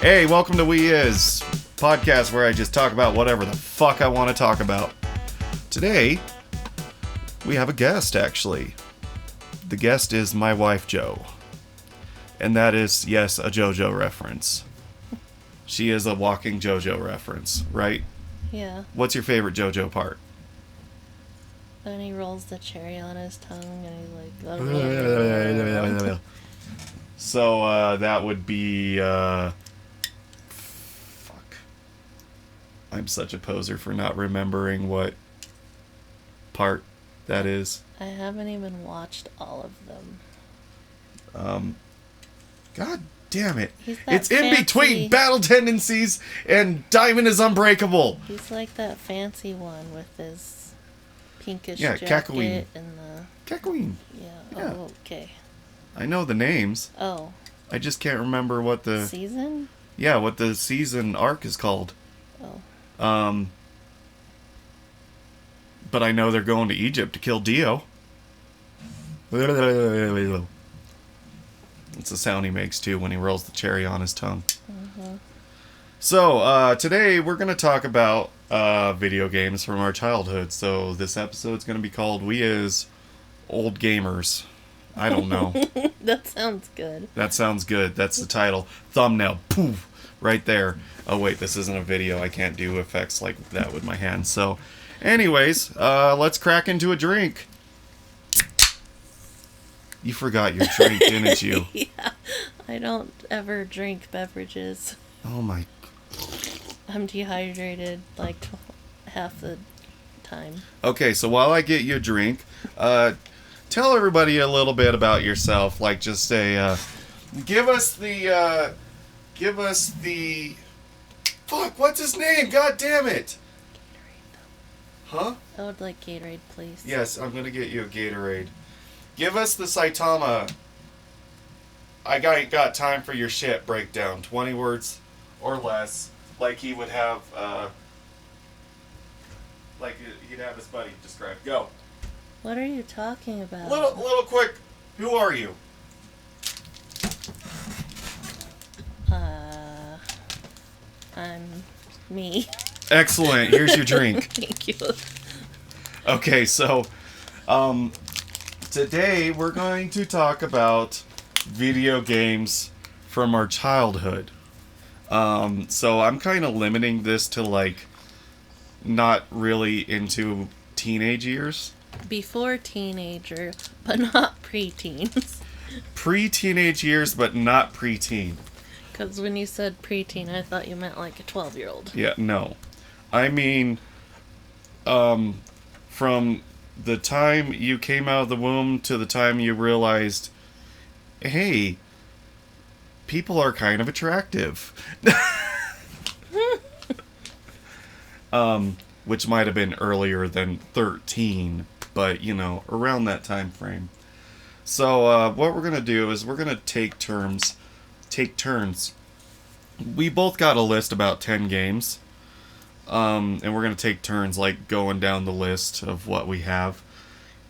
Hey, welcome to We Is, podcast where I just talk about whatever the fuck I want to talk about. Today, we have a guest, actually. The guest is my wife, Jo. And that is, yes, a JoJo reference. She is a walking JoJo reference, right? Yeah. What's your favorite JoJo part? When he rolls the cherry on his tongue and he's like... So, that would be, fuck. I'm such a poser for not remembering what part that is. I haven't even watched all of them. God damn it. It's in between Battle Tendencies and Diamond is Unbreakable. He's like that fancy one with his pinkish jacket Kakooine. and the... Kakooine. Yeah. Yeah. Oh, okay. I know the names. Oh. I just can't remember what the... Season? Yeah, what the season arc is called. Oh. But I know they're going to Egypt to kill Dio. It's the sound he makes, too, when he rolls the cherry on his tongue. Mm-hmm. So, today we're going to talk about video games from our childhood. So, this episode's going to be called We Is Old Gamers. I don't know. That sounds good. That sounds good. That's the title. Thumbnail. Poof. Right there. Oh, wait, this isn't a video. I can't do effects like that with my hands. So, anyways, let's crack into a drink. You forgot your drink, didn't you? Yeah. I don't ever drink beverages. Oh, my... I'm dehydrated like half the time. Okay, so while I get you a drink, tell everybody a little bit about yourself. Like, just say, give us the, fuck, what's his name? God damn it! Huh? I would like Gatorade, please. Yes, I'm gonna get you a Gatorade. Give us the Saitama, I got time for your shit breakdown. 20 words or less. Like he would have, like he'd have his buddy describe. Go. What are you talking about? Little quick. Who are you? I'm me. Excellent. Here's your drink. Thank you. Okay, so, today we're going to talk about video games from our childhood. So I'm kind of limiting this to, like, not really into teenage years. Before teenager, but not preteens. Pre-teenage years, but not preteen. Because when you said preteen, I thought you meant like a 12-year-old. Yeah, no. I mean, from the time you came out of the womb to the time you realized, hey, people are kind of attractive. Which might have been earlier than 13, but, you know, around that time frame. So, what we're going to do is we're going to take turns. We both got a list about 10 games. And we're going to take turns, like, going down the list of what we have.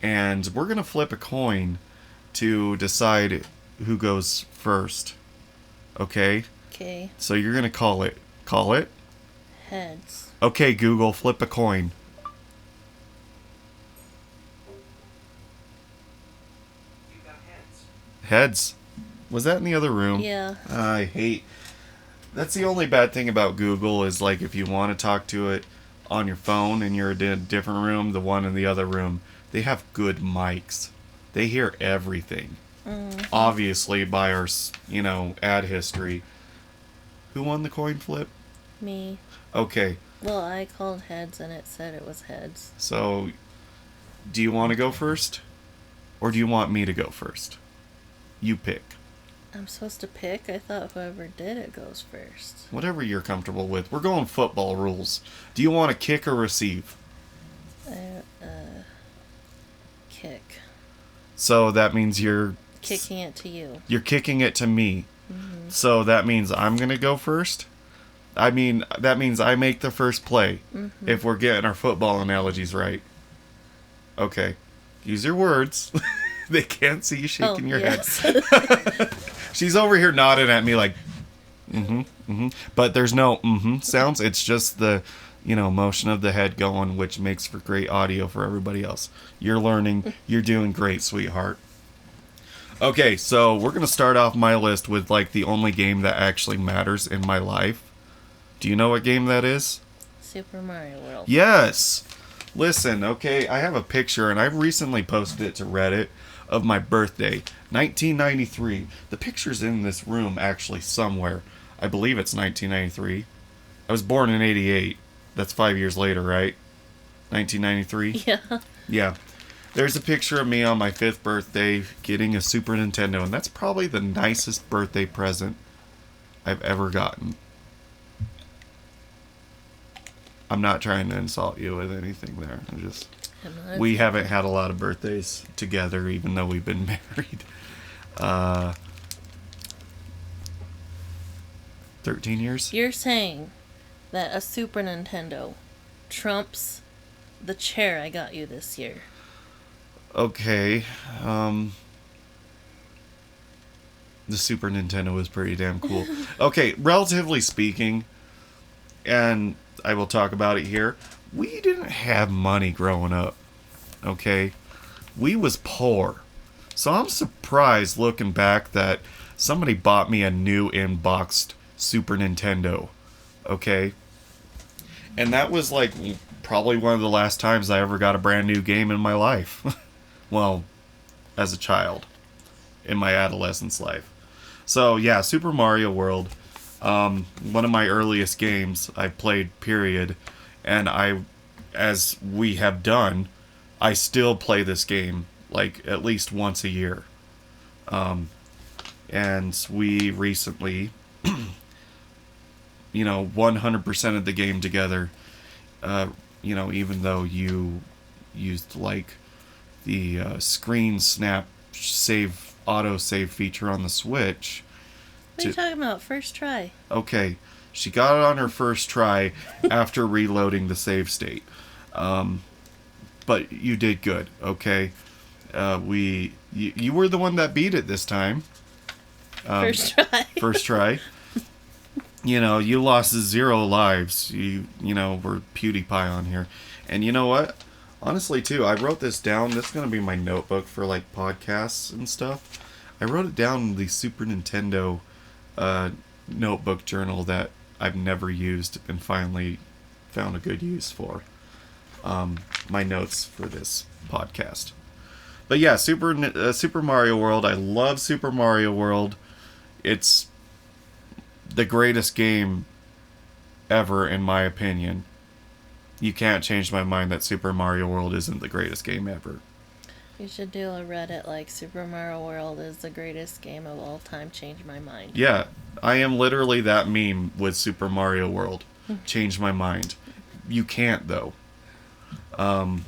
And we're going to flip a coin to decide who goes first. Okay? Okay. So you're going to call it. Call it? Heads. Okay, Google, flip a coin. You got heads. Heads. Was that in the other room? Yeah. I hate... That's the only bad thing about Google is, like, if you want to talk to it on your phone and you're in a different room, the one in the other room, they have good mics. They hear everything. Mm-hmm. Obviously, by our, you know, ad history. Who won the coin flip? Me. Okay. Well, I called heads and it said it was heads. So, do you want to go first? Or do you want me to go first? You pick. I'm supposed to pick? I thought whoever did it goes first. Whatever you're comfortable with. We're going football rules. Do you want to kick or receive? Kick. So that means you're... Kicking it to you. You're kicking it to me. Mm-hmm. So that means I'm going to go first? I mean, that means I make the first play. Mm-hmm. If we're getting our football analogies right. Okay. Use your words. They can't see you shaking your yes. head. She's over here nodding at me like, mm-hmm, But there's no sounds. It's just the, motion of the head going, which makes for great audio for everybody else. You're learning. You're doing great, sweetheart. Okay, so we're going to start off my list with, like, the only game that actually matters in my life. Do you know what game that is? Super Mario World. Yes! Listen, okay, I have a picture, and I recently posted it to Reddit, of my birthday, 1993. The picture's in this room, actually, somewhere. I believe it's 1993. I was born in 88. That's 5 years later, right? 1993? Yeah. Yeah. There's a picture of me on my 5th birthday getting a Super Nintendo, and that's probably the nicest birthday present I've ever gotten. I'm not trying to insult you with anything there. We haven't had a lot of birthdays together, even though we've been married. 13 years? You're saying that a Super Nintendo trumps the chair I got you this year. Okay. The Super Nintendo was pretty damn cool. Okay, relatively speaking, and I will talk about it here, we didn't have money growing up. Okay? We was poor. So I'm surprised looking back that somebody bought me a new in-boxed Super Nintendo. Okay? And that was like probably one of the last times I ever got a brand new game in my life. Well, as a child. In my adolescence life. So yeah, Super Mario World. One of my earliest games I played, period. And as we have done, I still play this game like at least once a year. And we recently, 100% of the game together, even though you used like the screen snap auto save feature on the Switch. What are you talking about? First try. Okay, she got it on her first try after reloading the save state. But you did good, okay? You were the one that beat it this time. First try. First try. You lost 0 lives. You were PewDiePie on here. And you know what? Honestly, too, I wrote this down. This is going to be my notebook for, like, podcasts and stuff. I wrote it down in the Super Nintendo notebook journal that I've never used and finally found a good use for. My notes for this podcast. But yeah, Super Mario World. I love Super Mario World. It's the greatest game ever, in my opinion. You can't change my mind that Super Mario World isn't the greatest game ever. You should do a Reddit like Super Mario World is the greatest game of all time. Change my mind. Yeah, I am literally that meme with Super Mario World. Change my mind. You can't, though. And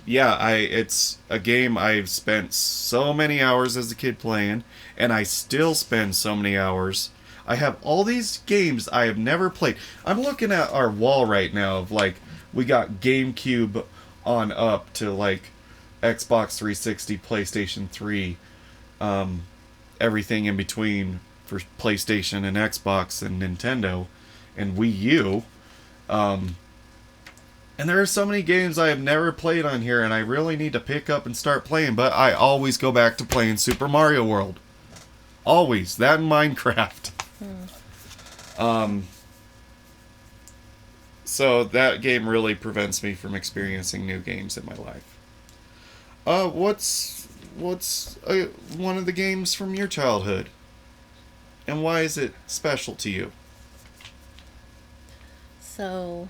yeah, it's a game I've spent so many hours as a kid playing, and I still spend so many hours. I have all these games I have never played. I'm looking at our wall right now of, like, we got GameCube on up to, like, Xbox 360, PlayStation 3, everything in between for PlayStation and Xbox and Nintendo and Wii U. And there are so many games I have never played on here, and I really need to pick up and start playing, but I always go back to playing Super Mario World. Always. That and Minecraft. So that game really prevents me from experiencing new games in my life. What's one of the games from your childhood? And why is it special to you? So,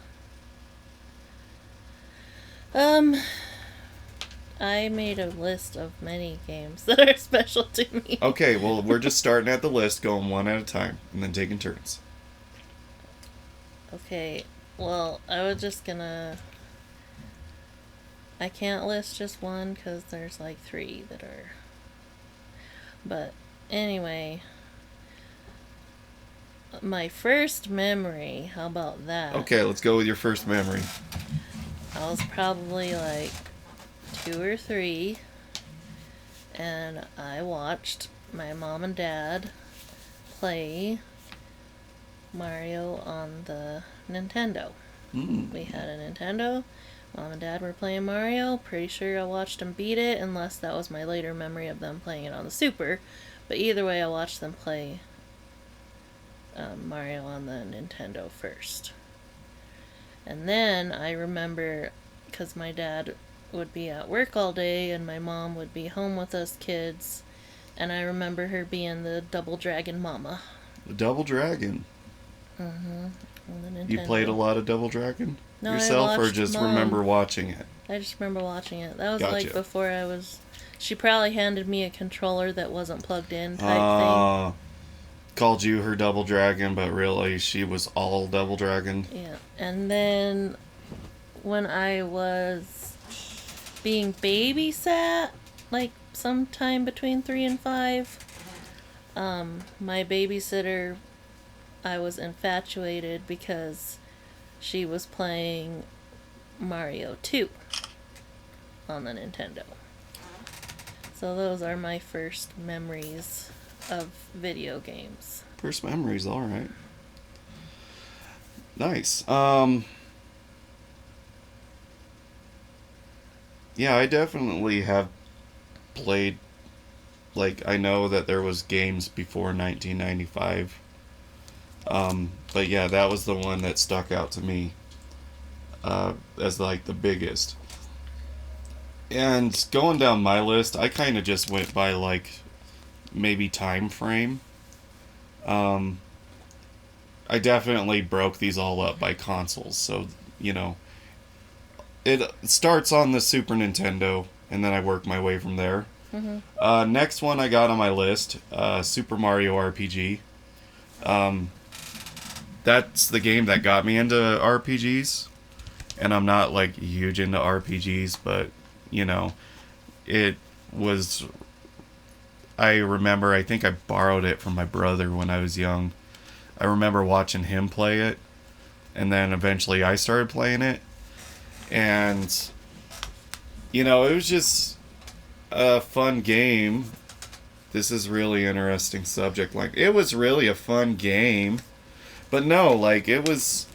I made a list of many games that are special to me. Okay, well, we're just starting at the list, going one at a time, and then taking turns. Okay, well, I was just gonna... I can't list just one, because there's like 3 that are... But, anyway... My first memory, how about that? Okay, let's go with your first memory. I was probably like 2 or 3, and I watched my mom and dad play Mario on the Nintendo. We had a Nintendo. Mom and Dad were playing Mario. Pretty sure I watched them beat it, unless that was my later memory of them playing it on the Super. But either way, I watched them play Mario on the Nintendo first. And then I remember, because my dad would be at work all day and my mom would be home with us kids, and I remember her being the Double Dragon mama. The Double Dragon. On the Nintendo. You played a lot of Double Dragon No, yourself, I or watched just Mom. remember watching it? I just remember watching it. That was Gotcha. like before I was... She probably handed me a controller that wasn't plugged in type Called you her Double Dragon, but really she was all Double Dragon. thing. Yeah. And then when I was being babysat, like sometime between 3 and 5, my babysitter, I was infatuated because she was playing Mario 2 on the Nintendo. So those are my first memories of video games. First memories, alright. Nice. Yeah, I definitely have played, like, I know that there was games before 1995. But yeah, that was the one that stuck out to me as like the biggest. And going down my list, I kind of just went by like maybe time frame. I definitely broke these all up by consoles, so you know, it starts on the Super Nintendo, and then I work my way from there. Next one I got on my list, Super Mario RPG. That's the game that got me into RPGs, and I'm not like huge into RPGs, but you know, it was... I remember, I think I borrowed it from my brother when I was young. I remember watching him play it, and then eventually I started playing it, and you know, it was just a fun game. This is really interesting subject. Like, it was really a fun game, but no, like, it was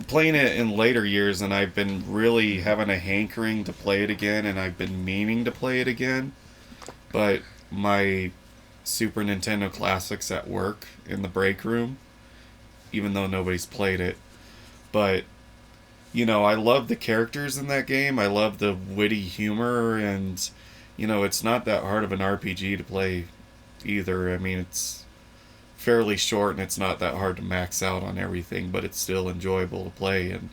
playing it in later years, and I've been really having a hankering to play it again, and I've been meaning to play it again. But my Super Nintendo Classics at work in the break room, even though nobody's played it. But, you know, I love the characters in that game. I love the witty humor, and, you know, it's not that hard of an RPG to play either. I mean, it's fairly short, and it's not that hard to max out on everything, but it's still enjoyable to play. And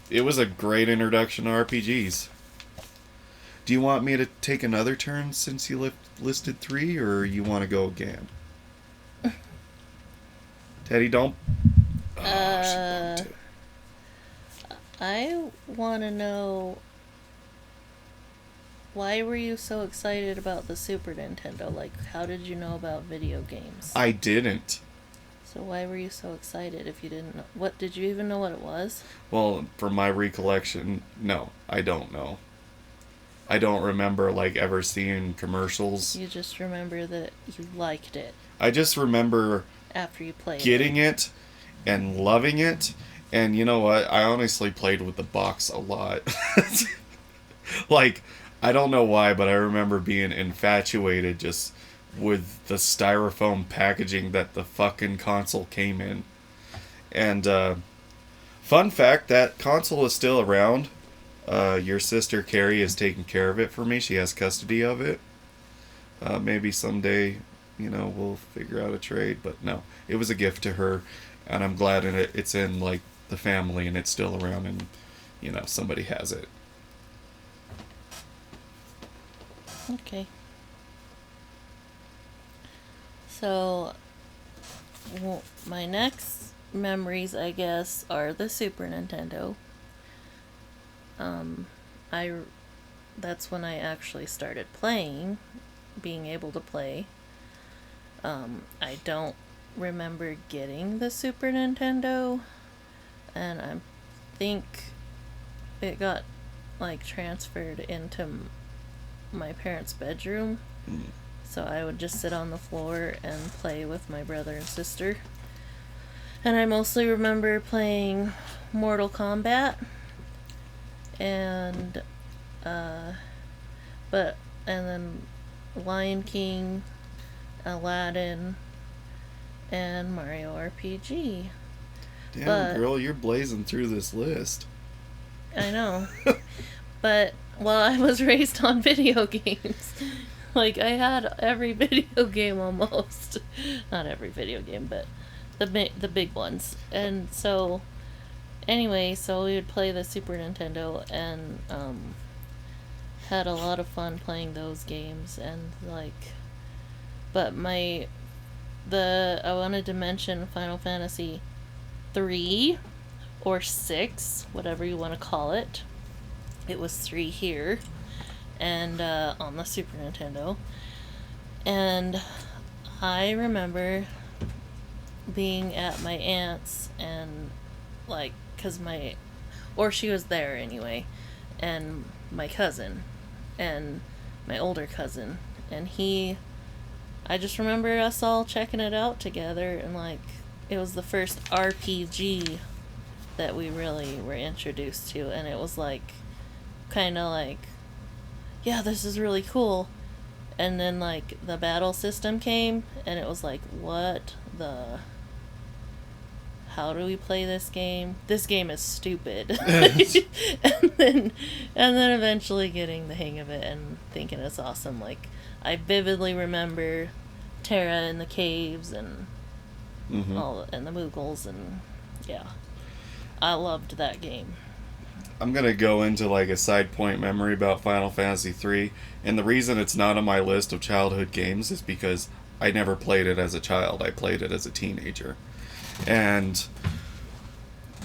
it was a great introduction to RPGs. Do you want me to take another turn since you listed 3, or you want to go again? Teddy, don't... Oh, she bumped it. I want to know, why were you so excited about the Super Nintendo? Like, how did you know about video games? I didn't. So why were you so excited if you didn't know? What, did you even know what it was? Well, from my recollection, no, I don't know. I don't remember, like, ever seeing commercials. You just remember that you liked it I just remember after you played getting it and loving it. And you know what? I honestly played with the box a lot. Like, I don't know why, but I remember being infatuated just with the styrofoam packaging that the fucking console came in. And, fun fact, that console is still around. Your sister Carrie is taking care of it for me. She has custody of it. Maybe someday, you know, we'll figure out a trade. But no, it was a gift to her, and I'm glad it's in, like, the family, and it's still around, and, you know, somebody has it. Okay. So, well, my next memories, I guess, are the Super Nintendo. That's when I actually started playing, being able to play. I don't remember getting the Super Nintendo, and I think it got, like, transferred into my parents' bedroom. So I would just sit on the floor and play with my brother and sister. And I mostly remember playing Mortal Kombat and then Lion King, Aladdin, and Mario RPG. Damn, But- girl, you're blazing through this list. I know. But, well, I was raised on video games. Like, I had every video game almost. Not every video game, but the big ones. And so, anyway, so we would play the Super Nintendo and had a lot of fun playing those games. And, like, but I wanted to mention Final Fantasy 3 or 6, whatever you want to call it. It was 3 here, and on the Super Nintendo. And I remember being at my aunt's and, like, or she was there anyway, and my cousin, and my older cousin, and I just remember us all checking it out together, and, like, it was the first RPG that we really were introduced to, and it was, like, kind of like, yeah, this is really cool. And then, like, the battle system came, and it was like, how do we play this game? This game is stupid. and then eventually getting the hang of it and thinking it's awesome. Like, I vividly remember Terra in the caves and and the Moogles, and yeah, I loved that game. I'm going to go into like a side point memory about Final Fantasy 3, and the reason it's not on my list of childhood games is because I never played it as a child. I played it as a teenager.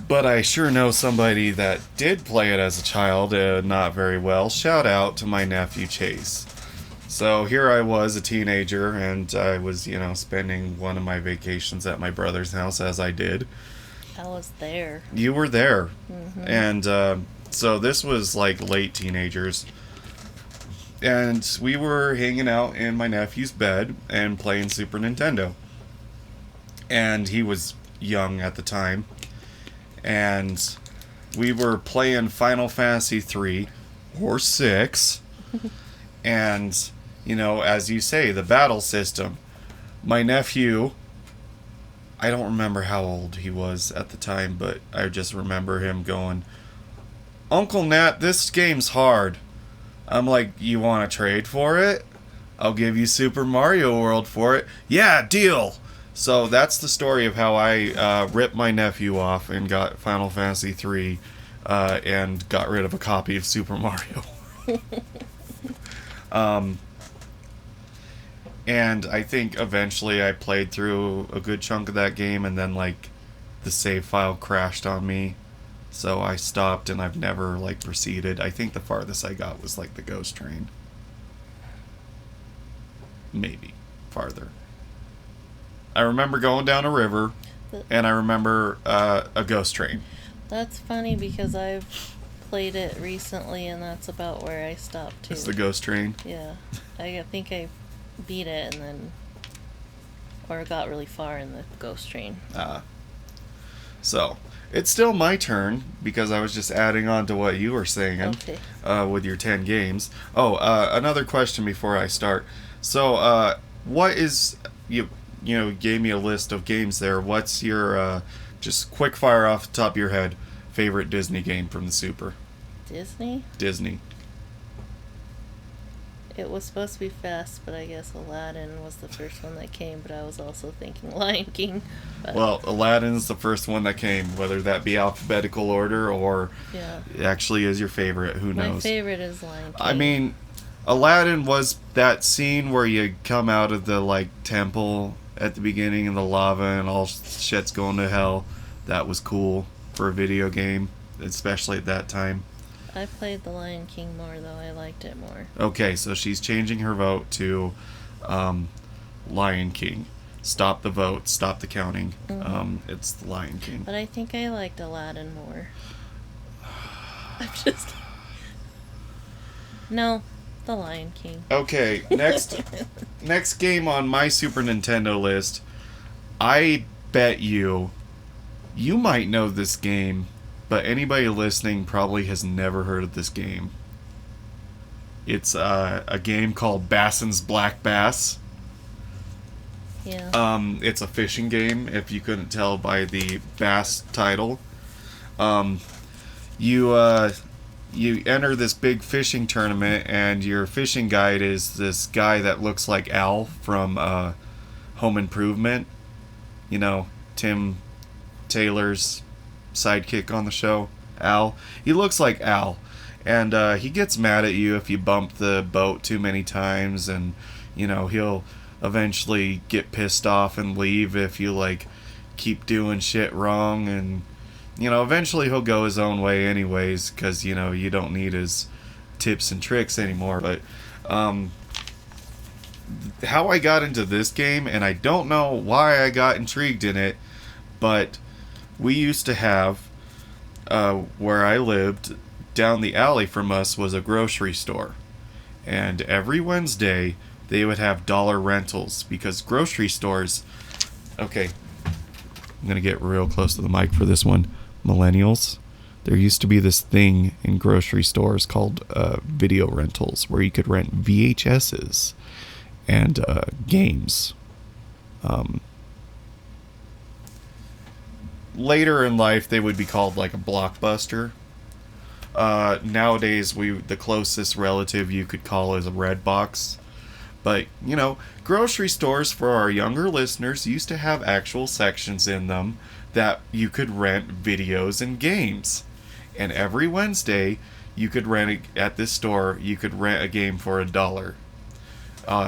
But I sure know somebody that did play it as a child, not very well. Shout out to my nephew Chase. So here I was, a teenager, and I was, spending one of my vacations at my brother's house, as I did. I was there. You were there. Mm-hmm. And so this was like late teenagers. And we were hanging out in my nephew's bed and playing Super Nintendo. And he was young at the time. And we were playing Final Fantasy 3 or 6. And, as you say, the battle system. My nephew, I don't remember how old he was at the time, but I just remember him going, "Uncle Nat, this game's hard." I'm like, "You want to trade for it? I'll give you Super Mario World for it." "Yeah, deal." So that's the story of how I ripped my nephew off and got Final Fantasy 3 and got rid of a copy of Super Mario. And I think eventually I played through a good chunk of that game, and then, like, the save file crashed on me. So I stopped, and I've never, like, proceeded. I think the farthest I got was, like, the Ghost Train. Maybe farther. I remember going down a river, and I remember a Ghost Train. That's funny because I've played it recently, and that's about where I stopped too. It's the Ghost Train? Yeah. I think I beat it and then, or got really far in the Ghost Train. So it's still my turn because I was just adding on to what you were saying. Okay. With your 10 games. Another question before I start. So what is you gave me a list of games there. What's your just quick fire off the top of your head favorite Disney game from the Super? Disney? It was supposed to be fast, but I guess Aladdin was the first one that came, but I was also thinking Lion King. But Well, Aladdin's the first one that came, whether that be alphabetical order or yeah. it actually is your favorite, who knows? My favorite is Lion King. I mean, Aladdin was that scene where you come out of the, like, temple at the beginning and the lava and all shit's going to hell. That was cool for a video game, especially at that time. I played the Lion King more, though. I liked it more. Okay, so she's changing her vote to Lion King. Stop the vote. Stop the counting. Mm-hmm. It's the Lion King. But I think I liked Aladdin more. I'm just... No, The Lion King. Okay, next game on my Super Nintendo list. I bet you might know this game, but anybody listening probably has never heard of this game. It's a game called Bassin's Black Bass. Yeah. It's a fishing game, if you couldn't tell by the Bass title. You enter this big fishing tournament, and your fishing guide is this guy that looks like Al from Home Improvement. You know, Tim Taylor's sidekick on the show, Al. He looks like Al. And he gets mad at you if you bump the boat too many times, and, you know, he'll eventually get pissed off and leave if you, like, keep doing shit wrong, and, you know, eventually he'll go his own way anyways, because, you know, you don't need his tips and tricks anymore. But how I got into this game, and I don't know why I got intrigued in it, but we used to have, where I lived, down the alley from us was a grocery store. And every Wednesday, they would have dollar rentals, because grocery stores... Okay, I'm going to get real close to the mic for this one. Millennials, there used to be this thing in grocery stores called video rentals, where you could rent VHSs and games. Later in life, they would be called like a Blockbuster. Nowadays, the closest relative you could call is a Redbox. But, you know, grocery stores for our younger listeners used to have actual sections in them that you could rent videos and games. And every Wednesday, you could at this store, you could rent a game for $1.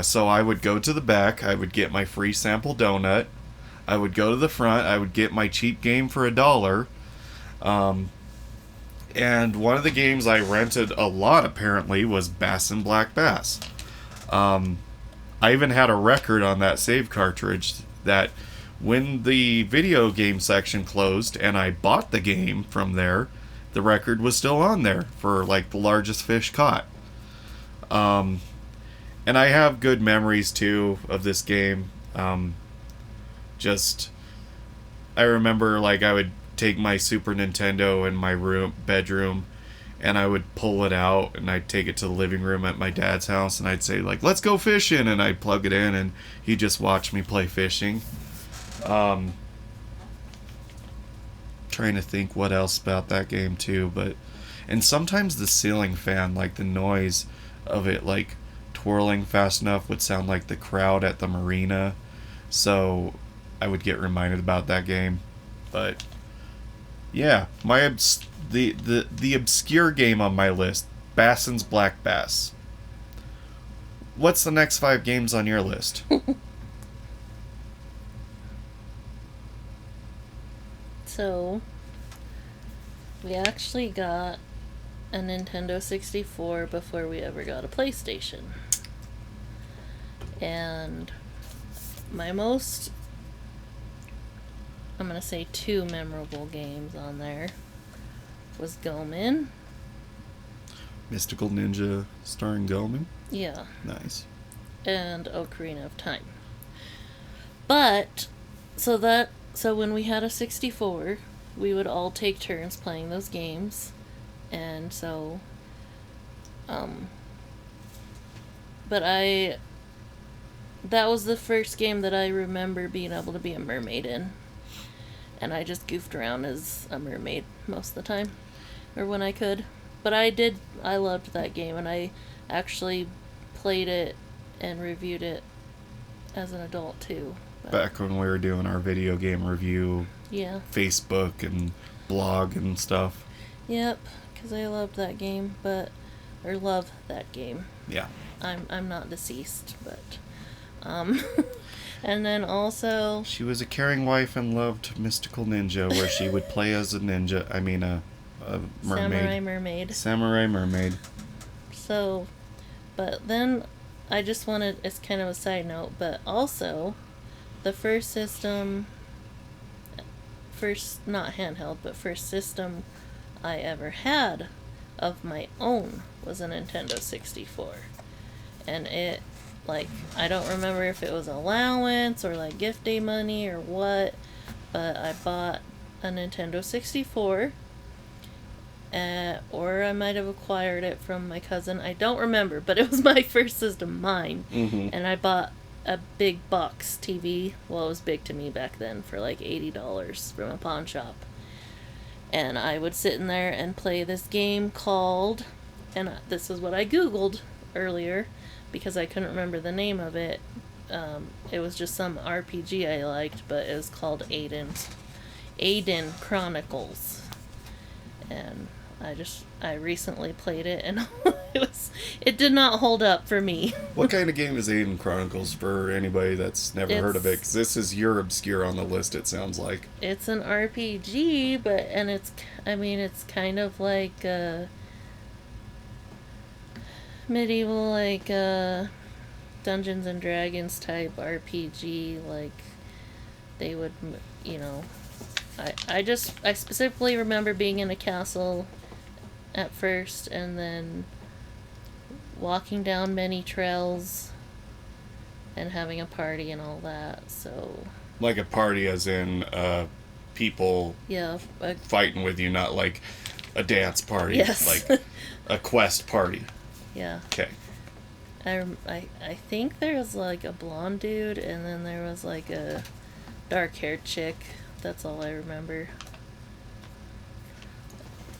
So I would go to the back, I would get my free sample donut, I would go to the front, I would get my cheap game for $1. And one of the games I rented a lot, apparently, was Bassin' Black Bass. I even had a record on that save cartridge that when the video game section closed and I bought the game from there, the record was still on there for, like, the largest fish caught. And I have good memories, too, of this game. I remember, like, I would take my Super Nintendo in my bedroom, and I would pull it out, and I'd take it to the living room at my dad's house, and I'd say, like, let's go fishing, and I'd plug it in, and he'd just watch me play fishing. Trying to think what else about that game, too, and sometimes the ceiling fan, like, the noise of it, like, twirling fast enough would sound like the crowd at the marina, so I would get reminded about that game. But yeah, the obscure game on my list, Bassin's Black Bass. What's the next 5 games on your list? So, we actually got a Nintendo 64 before we ever got a PlayStation. And my most, I'm going to say 2 memorable games on there was Goemon. Mystical Ninja starring Goemon? Yeah. Nice. And Ocarina of Time. But, so when we had a 64, we would all take turns playing those games. And so, but that was the first game that I remember being able to be a mermaid in. And I just goofed around as a mermaid most of the time. Or when I could. But I loved that game, and I actually played it and reviewed it as an adult too. But Back when we were doing our video game review, yeah. Facebook and blog and stuff. Yep, because I loved that game, love that game. Yeah. I'm not deceased, but and then also She was a caring wife and loved Mystical Ninja, where she would play as a ninja. I mean, a mermaid. Samurai mermaid. So, but then I just wanted, it's kind of a side note, but also the first system, not handheld, but first system I ever had of my own was a Nintendo 64. and it, like, I don't remember if it was allowance or like gift day money or what, but I bought a Nintendo 64, or I might have acquired it from my cousin. I don't remember, but it was my first system, mine. Mm-hmm. And I bought a big box TV. Well, it was big to me back then, for like $80 from a pawn shop. And I would sit in there and play this game called, and this is what I Googled earlier because I couldn't remember the name of it. It was just some RPG I liked, but it was called Aiden Chronicles. And I recently played it, and it did not hold up for me. What kind of game is Aiden Chronicles for anybody that's never heard of it? Because this is your obscure on the list, it sounds like. It's an RPG, it's kind of like a medieval, like Dungeons and Dragons type RPG. Like, they would, I specifically remember being in a castle at first, and then walking down many trails and having a party and all that. So, like a party as in people fighting with you, not like a dance party. Yes. Like a quest party. Yeah. Okay. I think there was like a blonde dude, and then there was like a dark-haired chick. That's all I remember.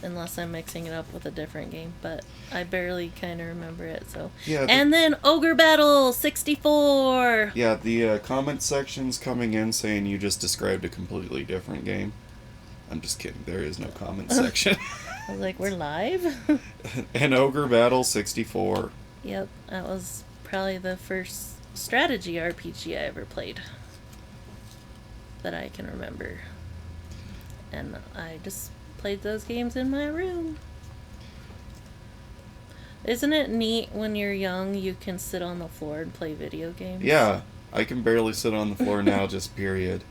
Unless I'm mixing it up with a different game, but I barely kind of remember it, so. Yeah. And then Ogre Battle 64! Yeah, the comment section's coming in saying you just described a completely different game. I'm just kidding, there is no comment section. I was like, we're live? An Ogre Battle 64. Yep, that was probably the first strategy RPG I ever played that I can remember. And I just played those games in my room. Isn't it neat when you're young you can sit on the floor and play video games? Yeah, I can barely sit on the floor now, just period.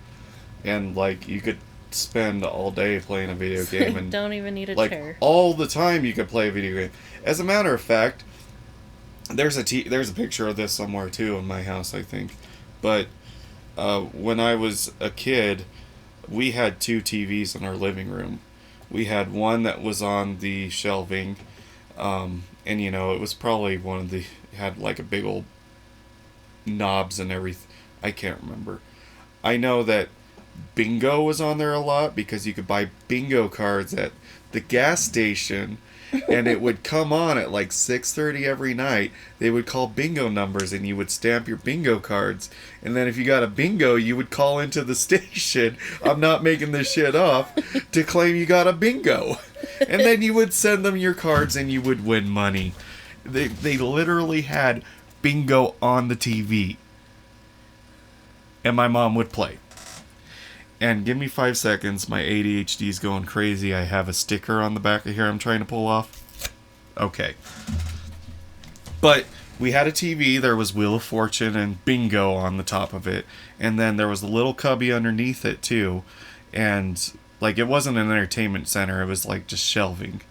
And like, you could spend all day playing a video game, and don't even need a like chair. all the time you could play a video game. As a matter of fact, there's a picture of this somewhere too in my house, I think. But when I was a kid, we had 2 TVs in our living room. We had one that was on the shelving, and it was probably one of the, had like a big old knobs and everything. I can't remember. I know that bingo was on there a lot because you could buy bingo cards at the gas station, and it would come on at like 6:30 every night. They would call bingo numbers, and you would stamp your bingo cards, and then if you got a bingo, you would call into the station, I'm not making this shit up, to claim you got a bingo, and then you would send them your cards and you would win money. They literally had bingo on the TV, and my mom would play. And give me 5 seconds, my ADHD's going crazy. I have a sticker on the back of here I'm trying to pull off. Okay. But we had a TV, there was Wheel of Fortune and bingo on the top of it. And then there was a little cubby underneath it too. And like, it wasn't an entertainment center, it was like just shelving.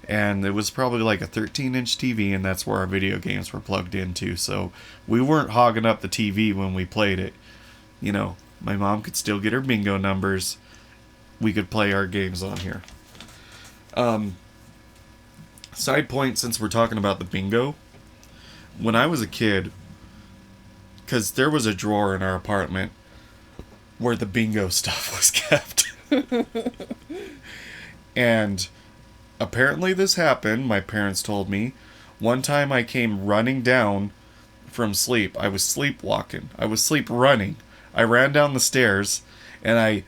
And it was probably like a 13-inch TV, and that's where our video games were plugged into. So we weren't hogging up the TV when we played it. My mom could still get her bingo numbers. We could play our games on here. Side point, since we're talking about the bingo. When I was a kid, because there was a drawer in our apartment where the bingo stuff was kept. And apparently this happened, my parents told me. One time I came running down from sleep. I was sleepwalking. I was sleep running. I ran down the stairs, and I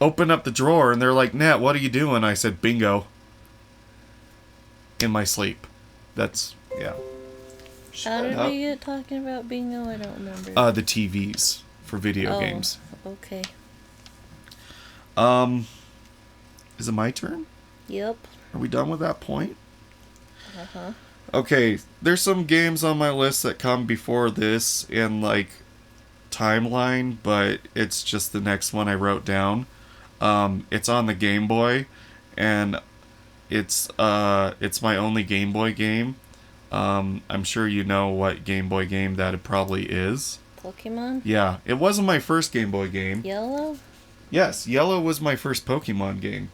opened up the drawer, and they're like, Nat, what are you doing? I said, bingo. In my sleep. That's, yeah. How did we get talking about bingo? I don't remember. The TVs for video games. Okay. Is it my turn? Yep. Are we done with that point? Uh-huh. Okay, there's some games on my list that come before this in, like, timeline, but it's just the next one I wrote down. It's on the Game Boy, and it's my only Game Boy game. I'm sure you know what Game Boy game that it probably is. Pokemon? Yeah, it wasn't my first Game Boy game. Yellow? Yes, Yellow was my first Pokemon game.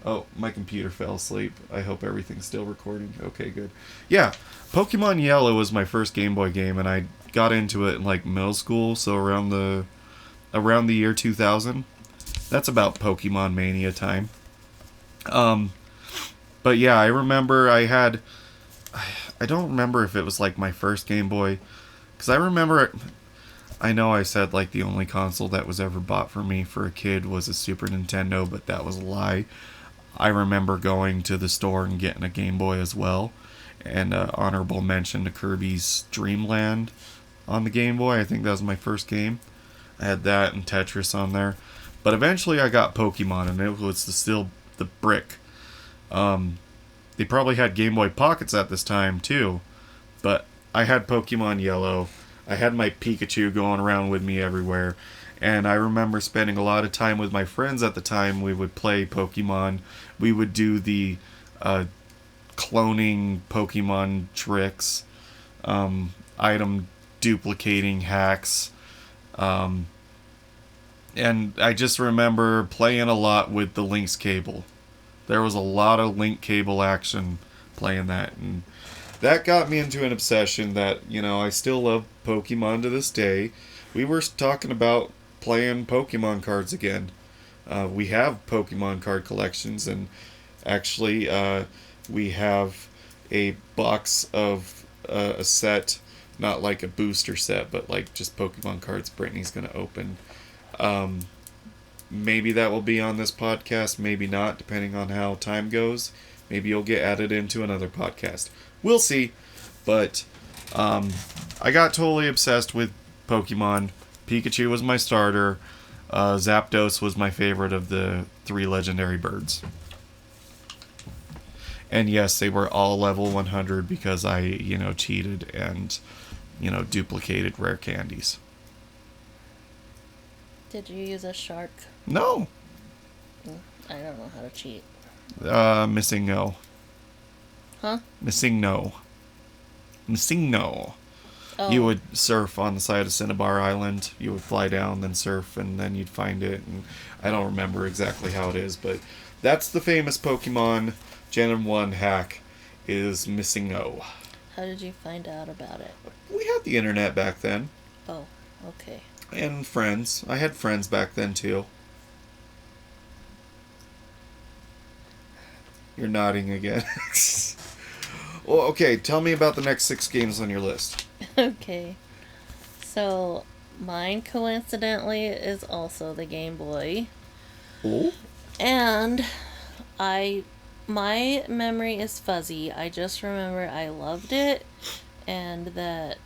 Oh, my computer fell asleep. I hope everything's still recording. Okay, good. Yeah, Pokemon Yellow was my first Game Boy game, and I got into it in like middle school, so around the year 2000. That's about Pokemon Mania time. But yeah, I remember I don't remember if it was like my first Game Boy, because I know I said like the only console that was ever bought for me for a kid was a Super Nintendo, but that was a lie. I remember going to the store and getting a Game Boy as well, and honorable mention to Kirby's Dream Land on the Game Boy. I think that was my first game. I had that and Tetris on there, but eventually I got Pokemon, and it was still the brick. They probably had Game Boy Pockets at this time too, but I had Pokemon Yellow. I had my Pikachu going around with me everywhere, and I remember spending a lot of time with my friends at the time. We would play Pokemon. We would do the cloning Pokemon tricks, item duplicating hacks, and I just remember playing a lot with the Lynx cable. There was a lot of link cable action playing that, and that got me into an obsession that, I still love Pokemon to this day. We were talking about playing Pokemon cards again. We have Pokemon card collections, and actually we have a box of a set, not like a booster set, but like just Pokemon cards Brittany's going to open. Maybe that will be on this podcast, maybe not, depending on how time goes. Maybe you'll get added into another podcast. We'll see. But I got totally obsessed with Pokemon. Pikachu was my starter. Zapdos was my favorite of the 3 legendary birds. And yes, they were all level 100 because I, cheated and, duplicated rare candies. Did you use a shark? No. I don't know how to cheat. Missing no. Huh? Missing no. Oh. You would surf on the side of Cinnabar Island. You would fly down, then surf, and then you'd find it. And I don't remember exactly how it is, but that's the famous Pokemon Gen 1 hack, is Missing No. How did you find out about it? We had the internet back then. Oh, okay. And friends. I had friends back then, too. You're nodding again. Well, okay, tell me about the next 6 games on your list. Okay. So, mine coincidentally is also the Game Boy. Oh? And my memory is fuzzy. I just remember I loved it and that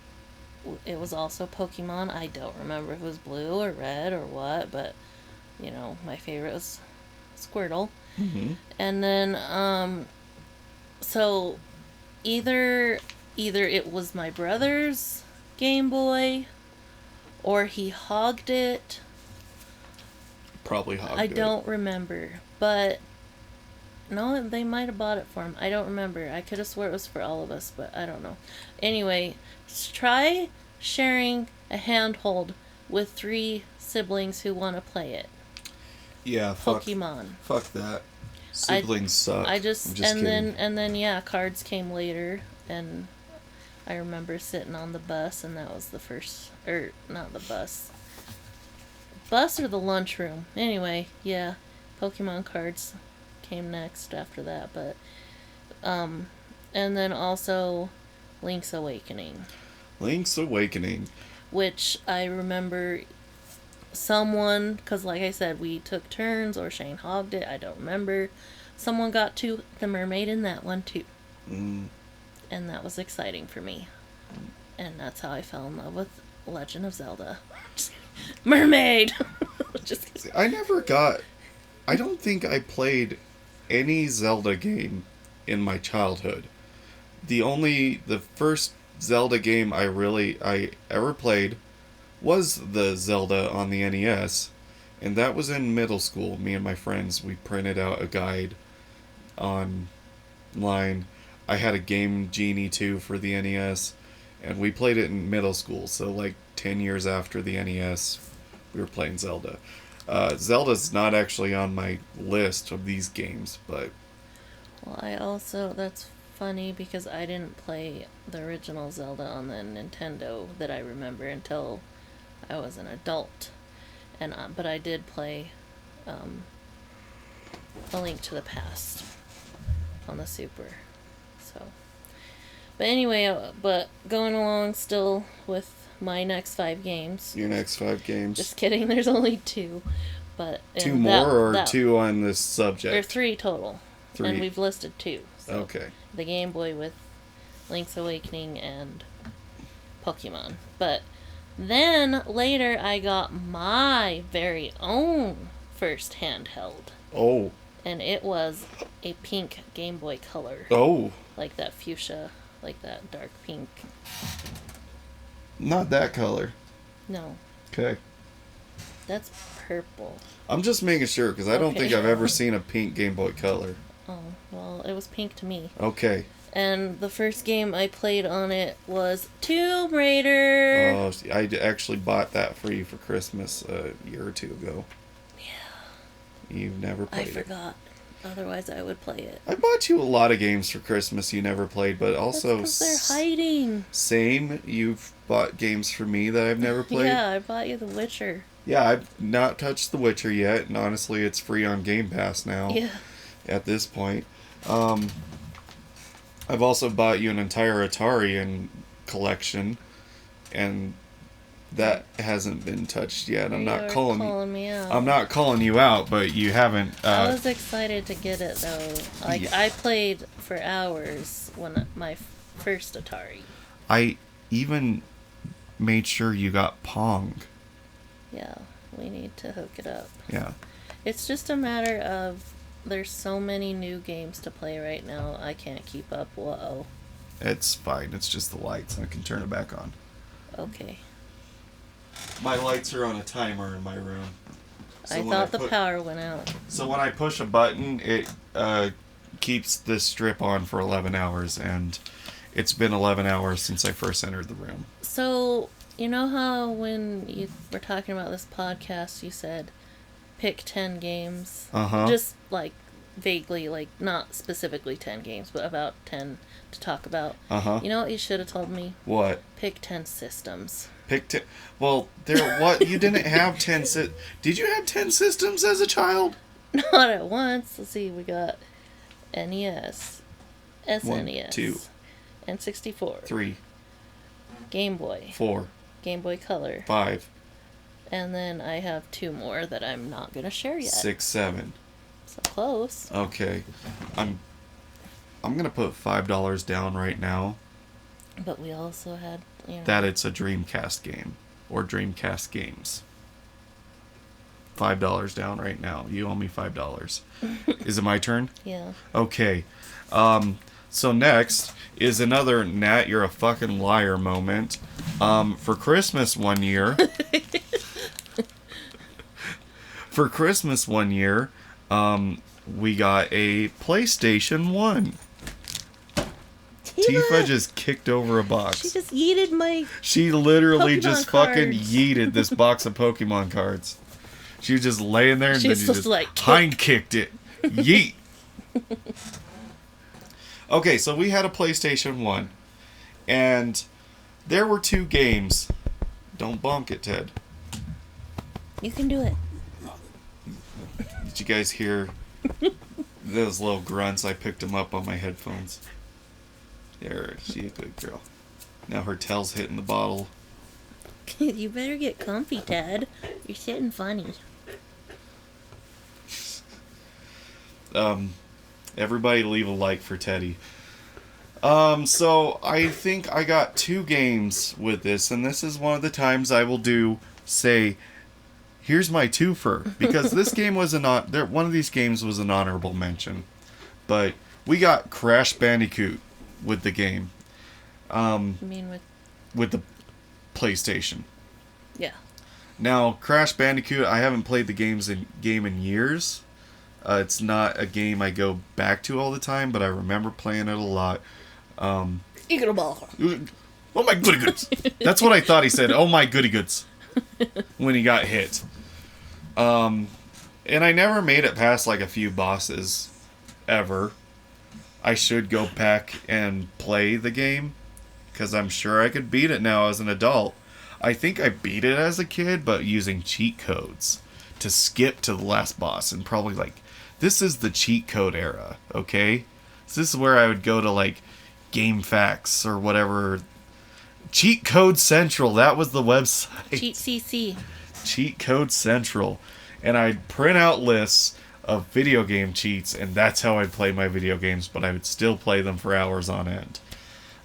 it was also Pokemon. I don't remember if it was blue or red or what, but my favorite was Squirtle. Mm-hmm. And then so either it was my brother's Game Boy or he hogged it. Probably hogged it. I don't remember, but no, they might have bought it for him. I don't remember. I could have swore it was for all of us, but I don't know. Anyway, try sharing a handhold with 3 siblings who want to play it. Yeah, Pokemon. Fuck that. Siblings suck. I'm just kidding. then yeah, cards came later, and I remember sitting on the bus, and that was the first, or not the bus or the lunchroom. Anyway, yeah, Pokemon cards came next after that, but and then also Link's Awakening, which I remember someone, because like I said, we took turns or Shane hogged it, I don't remember, someone got to the mermaid in that one too. And that was exciting for me, and that's how I fell in love with Legend of Zelda. Mermaid. Just kidding. I don't think I played any Zelda game in my childhood. The first Zelda game I ever played was the Zelda on the NES, and that was in middle school. Me and my friends, we printed out a guide online I had a Game Genie too for the NES, and we played it in middle school. So like 10 years after the NES, we were playing Zelda. Zelda's not actually on my list of these games, but Well, that's funny because I didn't play the original Zelda on the Nintendo that I remember until I was an adult. But I did play A Link to the Past on the Super. So, but anyway, but going along still with my next 5 games. your next 5 games. Just kidding. There's only 2, but 2 more or 2 on this subject? There are 3 total, 3. and we've listed 2. So Okay. the Game Boy with Link's Awakening and Pokemon. But then later I got my very own first handheld. Oh. And it was a pink Game Boy Color. Oh. Like that fuchsia, like that dark pink. Not that color. No, Okay. that's purple. I'm just making sure because I don't Okay. think I've ever seen a pink Game Boy Color. Oh, well, it was pink to me. Okay. And the first game I played on it was Tomb Raider. Oh, I actually bought that for you for Christmas a year or 2 ago. Yeah. You've never I played it. forgot. Otherwise, I would play it. I bought you a lot of games for Christmas you never played, but also That's 'cause they're hiding. same. You've bought games for me that I've never played. Yeah, I bought you The Witcher. Yeah, I've not touched The Witcher yet, and honestly, it's free on Game Pass now. Yeah. At this point, I've also bought you an entire Atari and collection, and that hasn't been touched yet. I'm not calling me out. I'm not calling you out, but you haven't. I was excited to get it though. Like Yeah. I played for hours when my first Atari. I even made sure you got Pong. Yeah, we need to hook it up. Yeah. It's just a matter of there's so many new games to play right now. I can't keep up. Whoa. It's fine. It's just the lights. I can turn it back on. Okay. My lights are on a timer in my room. I thought the power went out. So when I push a button, it keeps this strip on for 11 hours, and it's been 11 hours since I first entered the room. So, you know how when you were talking about this podcast, you said pick 10 games? Uh-huh. Just like vaguely, like not specifically 10 games, but about 10 to talk about. Uh-huh. You know what you should have told me? What? Pick 10 systems. Pick 10. Well, what? You didn't have 10 Did you have 10 systems as a child? Not at once. Let's see, we got NES, SNES, 1, 2, N64, 3, Game Boy, 4, Game Boy Color, 5, and then I have 2 more that I'm not gonna share yet. 6, 7. So close. Okay. I'm gonna put $5 down right now But we also had, you know. that it's a Dreamcast game or Dreamcast games. $5 down right now. You owe me $5. Is it my turn? Yeah. Okay. So next is another Nat, you're a fucking liar moment. For Christmas one year. For Christmas one year, we got a PlayStation 1. Tifa just kicked over a box. She just yeeted my. She literally Pokemon just fucking cards. yeeted this box of Pokemon cards. She was just laying there and She then was she supposed just to, like, kick. hind kicked it. Yeet. Okay, so we had a PlayStation 1. And there were 2 games. Don't bonk it, Ted. You can do it. Did you guys hear those little grunts? I picked them up on my headphones. There, she a good girl. Now her tail's hitting the bottle. You better get comfy, Ted. You're sitting funny. Everybody leave a like for Teddy. So I think I got 2 games with this, and this is one of the times I will say, here's my twofer, because this game was one of these games was an honorable mention, but we got Crash Bandicoot with the game. You mean with the PlayStation. Yeah. Now, Crash Bandicoot, I haven't played the game in years. It's not a game I go back to all the time, but I remember playing it a lot. Eagle ball. Oh my goody goods. That's what I thought he said. Oh my goody goods. When he got hit. And I never made it past like a few bosses. Ever. I should go back and play the game. Because I'm sure I could beat it now as an adult. I think I beat it as a kid, but using cheat codes. To skip to the last boss. And probably like, this is the cheat code era. Okay? So this is where I would go to like Game Facts or whatever. Cheat Code Central, that was the website. Cheat CC. Cheat Code Central. And I'd print out lists of video game cheats, and that's how I'd play my video games, but I would still play them for hours on end.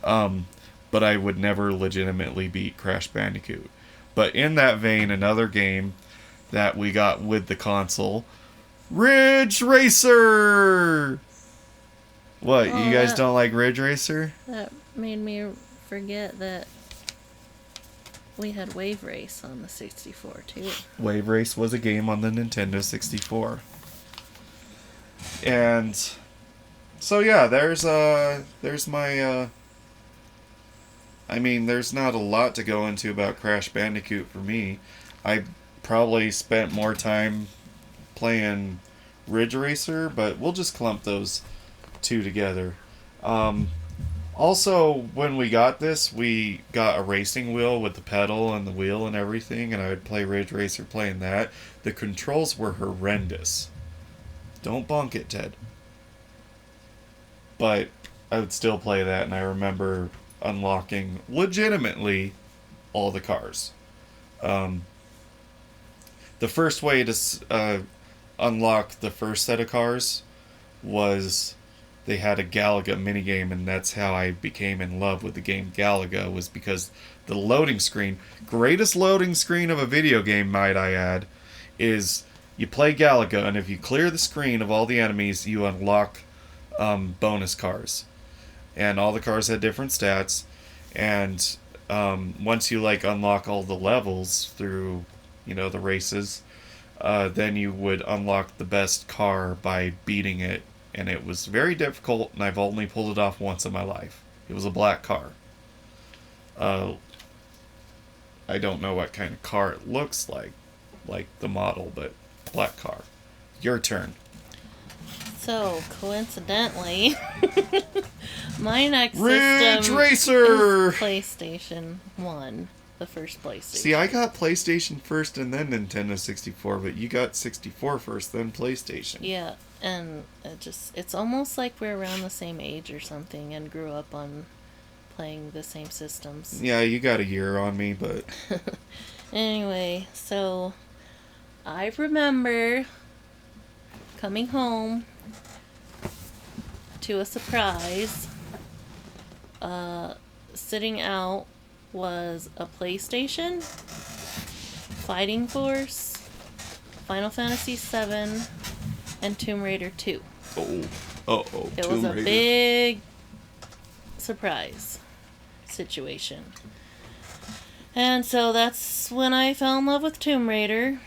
But I would never legitimately beat Crash Bandicoot. But in that vein, another game that we got with the console, Ridge Racer! What, you guys don't like Ridge Racer? That made me forget that we had Wave Race on the 64 too. Wave Race was a game on the Nintendo 64. And so yeah, there's my I mean, there's not a lot to go into about Crash Bandicoot for me. I probably spent more time playing Ridge Racer, but we'll just clump those two together. Also, when we got this, we got a racing wheel with the pedal and the wheel and everything, and I would play Ridge Racer playing that. The controls were horrendous. Don't bonk it, Ted. But I would still play that, and I remember unlocking, legitimately, all the cars. The first way to unlock the first set of cars was they had a Galaga minigame, and that's how I became in love with the game Galaga, was because the loading screen, greatest loading screen of a video game, might I add, is you play Galaga, and if you clear the screen of all the enemies, you unlock bonus cars. And all the cars had different stats, and once you like unlock all the levels through, you know, the races, then you would unlock the best car by beating it. And it was very difficult, and I've only pulled it off once in my life. It was a black car. I don't know what kind of car it looks like the model, but black car. Your turn. So, coincidentally, my next Ridge system Racer! is PlayStation 1, the first PlayStation. See, I got PlayStation first and then Nintendo 64, but you got 64 first, then PlayStation. Yeah, and it's almost like we're around the same age or something and grew up on playing the same systems. Yeah, you got a year on me, but... Anyway, so I remember coming home to a surprise. Sitting out was a PlayStation, Fighting Force, Final Fantasy VII, and Tomb Raider 2. It was a big surprise situation. And so that's when I fell in love with Tomb Raider.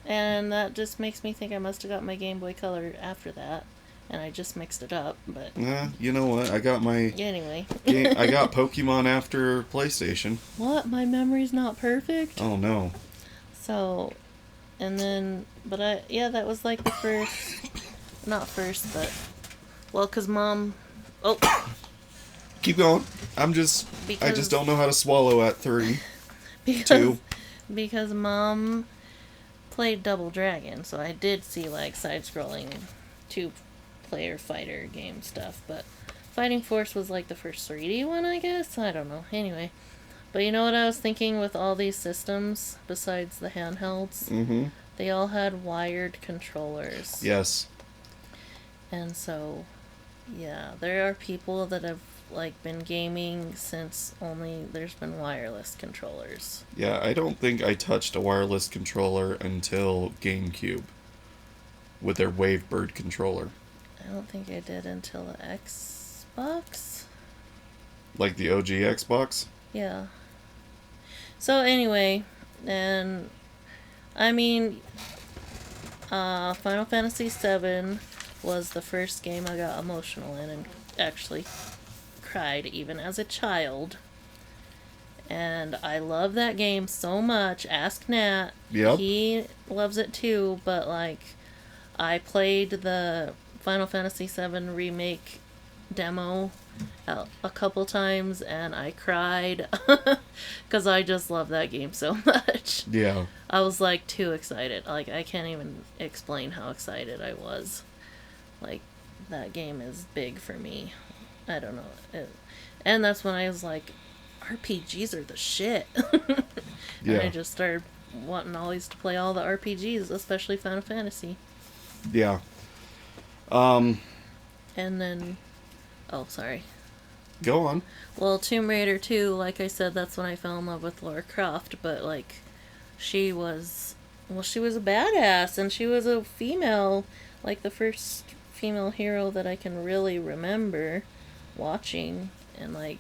And that just makes me think I must have got my Game Boy Color after that. And I just mixed it up, but... you know what? I got my... Anyway. I got Pokemon after PlayStation. What? My memory's not perfect? Oh, no. So, and then... But that was like the first... Not first, but... Well, because Mom... Oh! Keep going. I just don't know how to swallow at 30. Because Mom played Double Dragon, so I did see like side-scrolling two-player fighter game stuff, but Fighting Force was like the first 3D one, I guess? I don't know. Anyway. But you know what I was thinking with all these systems, besides the handhelds? Mm-hmm. They all had wired controllers. Yes. And so, yeah, there are people that have like been gaming since only there's been wireless controllers. Yeah, I don't think I touched a wireless controller until GameCube with their Wavebird controller. I don't think I did until the Xbox. Like the OG Xbox? Yeah. So anyway, and I mean, Final Fantasy VII was the first game I got emotional in and actually cried even as a child. And I love that game so much. Ask Nat. Yep. He loves it too, but like I played the Final Fantasy VII remake demo a couple times and I cried because I just love that game so much. Yeah. I was like too excited. Like I can't even explain how excited I was. Like that game is big for me. I don't know. And that's when I was like, RPGs are the shit. Yeah. And I just started wanting always to play all the RPGs, especially Final Fantasy. Yeah. And then, oh, sorry. Go on. Well, Tomb Raider 2, like I said, that's when I fell in love with Lara Croft, but like, she was a badass, and she was a female, like the first female hero that I can really remember watching, and like,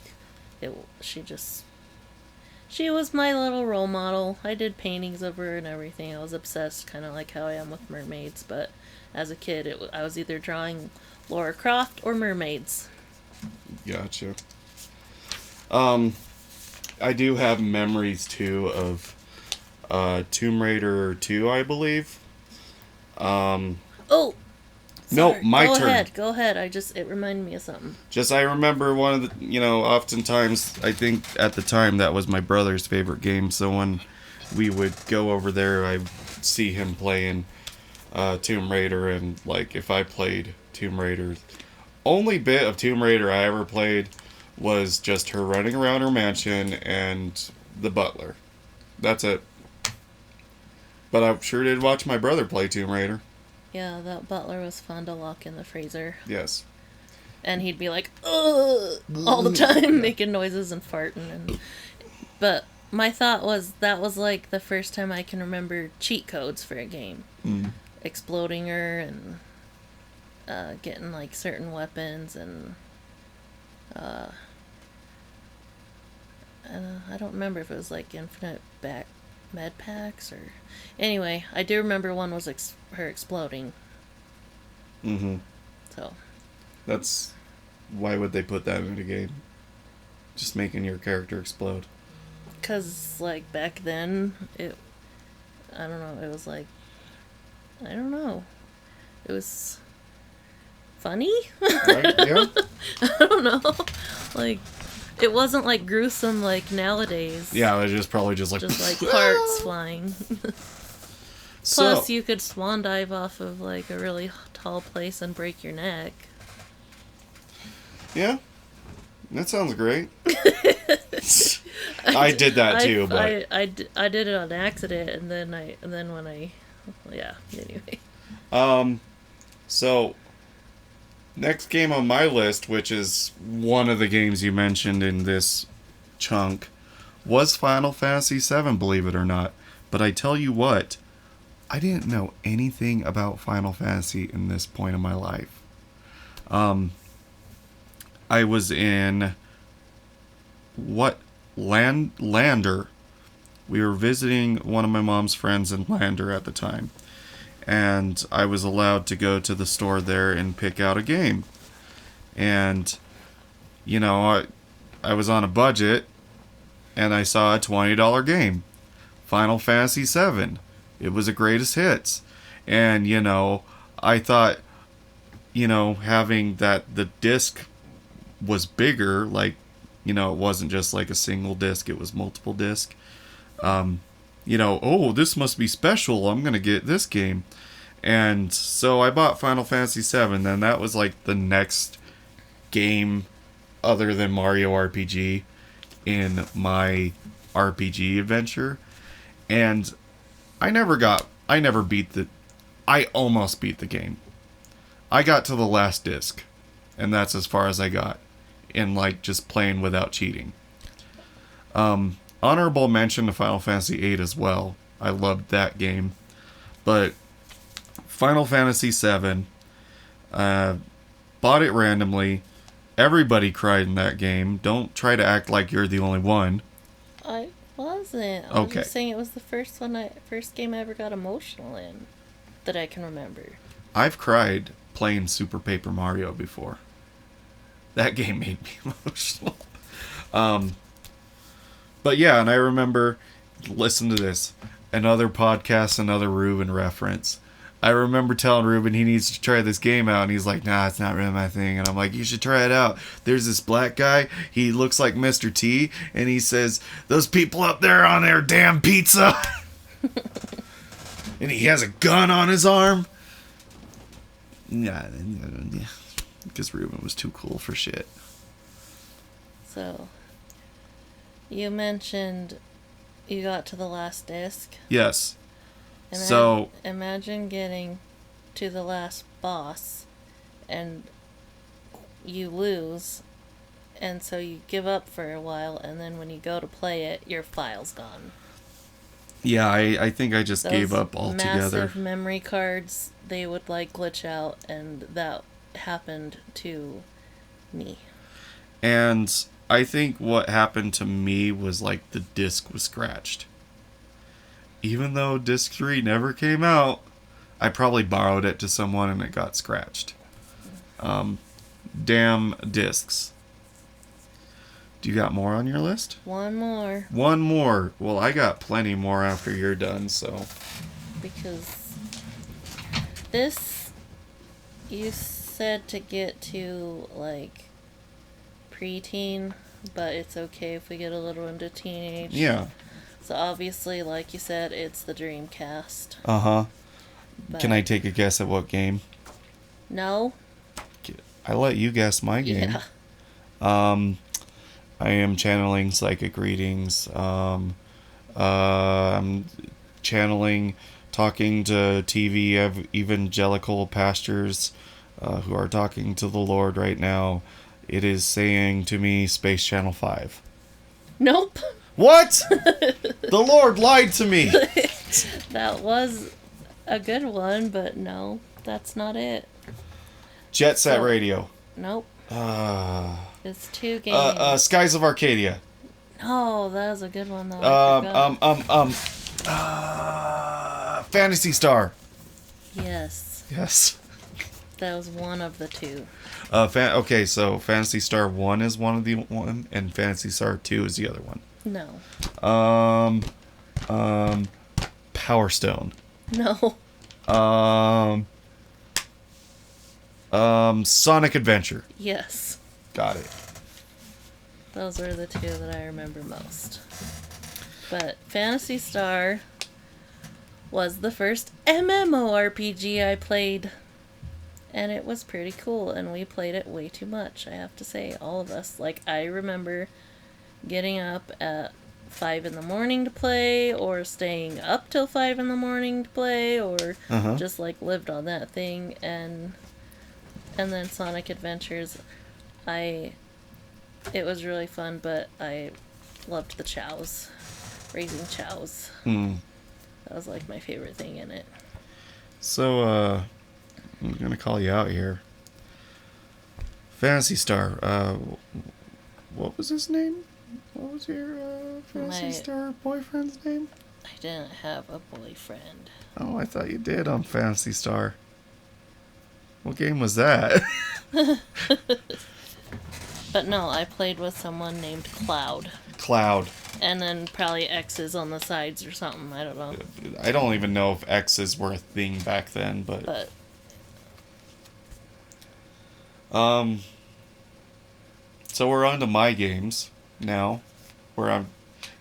she was my little role model. I did paintings of her and everything. I was obsessed, kind of like how I am with mermaids, but as a kid, I was either drawing Lara Croft or mermaids. Gotcha. I do have memories too of Tomb Raider 2, I believe. Oh! No, Sorry. my turn. Go ahead. It reminded me of something. Just I remember one of the, oftentimes, I think at the time that was my brother's favorite game, so when we would go over there, I'd see him playing Tomb Raider, and like if I played Tomb Raider, only bit of Tomb Raider I ever played was just her running around her mansion and the butler. That's it. But I sure did watch my brother play Tomb Raider. Yeah, that butler was fun to lock in the freezer. Yes. And he'd be like, ugh, all the time, making noises and farting. But my thought was, that was like the first time I can remember cheat codes for a game. Mm. Exploding her and getting like certain weapons and I don't remember if it was like infinite med packs or anyway. I do remember one was her exploding. Mm-hmm. So that's why would they put that in a game? Just making your character explode. Because like back then I don't know, it was like I don't know, it was funny. Right? Yeah. I don't know, like it wasn't like gruesome like nowadays. Yeah, it was just probably just like parts flying. So, Plus, you could swan dive off of like a really tall place and break your neck. yeah, that sounds great. I did that too, but I did it on accident, and then when I yeah, anyway. So next game on my list, which is one of the games you mentioned in this chunk, was Final Fantasy VII, believe it or not. But I tell you what, I didn't know anything about Final Fantasy in this point of my life. I was in Lander. We were visiting one of my mom's friends in Lander at the time. And I was allowed to go to the store there and pick out a game. And, I was on a budget, and I saw a $20 game. Final Fantasy VII. It was a greatest hits. And, I thought, having that the disc was bigger, like, it wasn't just like a single disc, it was multiple disc. Oh, this must be special, I'm going to get this game. And so I bought Final Fantasy VII, and that was like the next game other than Mario RPG in my RPG adventure. And I almost beat the game. I got to the last disc, and that's as far as I got in like just playing without cheating. Honorable mention to Final Fantasy VIII as well. I loved that game. But Final Fantasy VII, bought it randomly. Everybody cried in that game. Don't try to act like you're the only one. I wasn't. I was just saying it was the first game I ever got emotional in. that I can remember. I've cried playing Super Paper Mario before. That game made me emotional. But yeah, and I remember, listen to this, another podcast, another Ruben reference. I remember telling Ruben he needs to try this game out, and he's like, nah, it's not really my thing. And I'm like, you should try it out. There's this black guy, he looks like Mr. T, and he says, those people up there on their damn pizza. And he has a gun on his arm. Yeah, because Ruben was too cool for shit. So, you mentioned you got to the last disc. Yes. And So imagine getting to the last boss and you lose, and so you give up for a while, and then when you go to play it, your file's gone. yeah, I think I just gave up altogether. Massive memory cards, they would like glitch out, and that happened to me. And I think what happened to me was like the disc was scratched. Even though disc 3 never came out, I probably borrowed it to someone and it got scratched. Damn discs. Do you got more on your list? One more. One more. Well, I got plenty more after you're done, so. Because this, you said to get to like preteen, but it's okay if we get a little into teenage. Yeah. So obviously, like you said, it's the Dreamcast. Uh-huh. But Can I take a guess at what game? No. I let you guess my game. Yeah. I am channeling psychic readings. I'm channeling, talking to TV evangelical pastors who are talking to the Lord right now. It is saying to me, Space Channel 5. Nope. What? The Lord lied to me. That was a good one, but no, that's not it. Jet Set So- Radio. Nope. It's two games. Skies of Arcadia. No, that was a good one though. I forgot. Fantasy Star. Yes, Yes. that was one of the two. Okay, so Fantasy Star 1 is one of the one, and Fantasy Star 2 is the other one. No. Power Stone. No. Sonic Adventure. Yes. Got it. Those were the two that I remember most. But Phantasy Star was the first MMORPG I played. And it was pretty cool, and we played it way too much, I have to say, all of us. Like, I remember getting up at 5 in the morning to play, or staying up till 5 in the morning to play, or just, like, lived on that thing. And then Sonic Adventures, it was really fun, but I loved the chows. Raising chows. That was, like, my favorite thing in it. So, I'm gonna call you out here. Fantasy Star. What was his name? What was your Fantasy Star boyfriend's name? I didn't have a boyfriend. Oh, I thought you did on Fantasy Star. What game was that? But no, I played with someone named Cloud. Cloud. And then probably X's on the sides or something. I don't know. I don't even know if X's were a thing back then, but so we're on to my games now.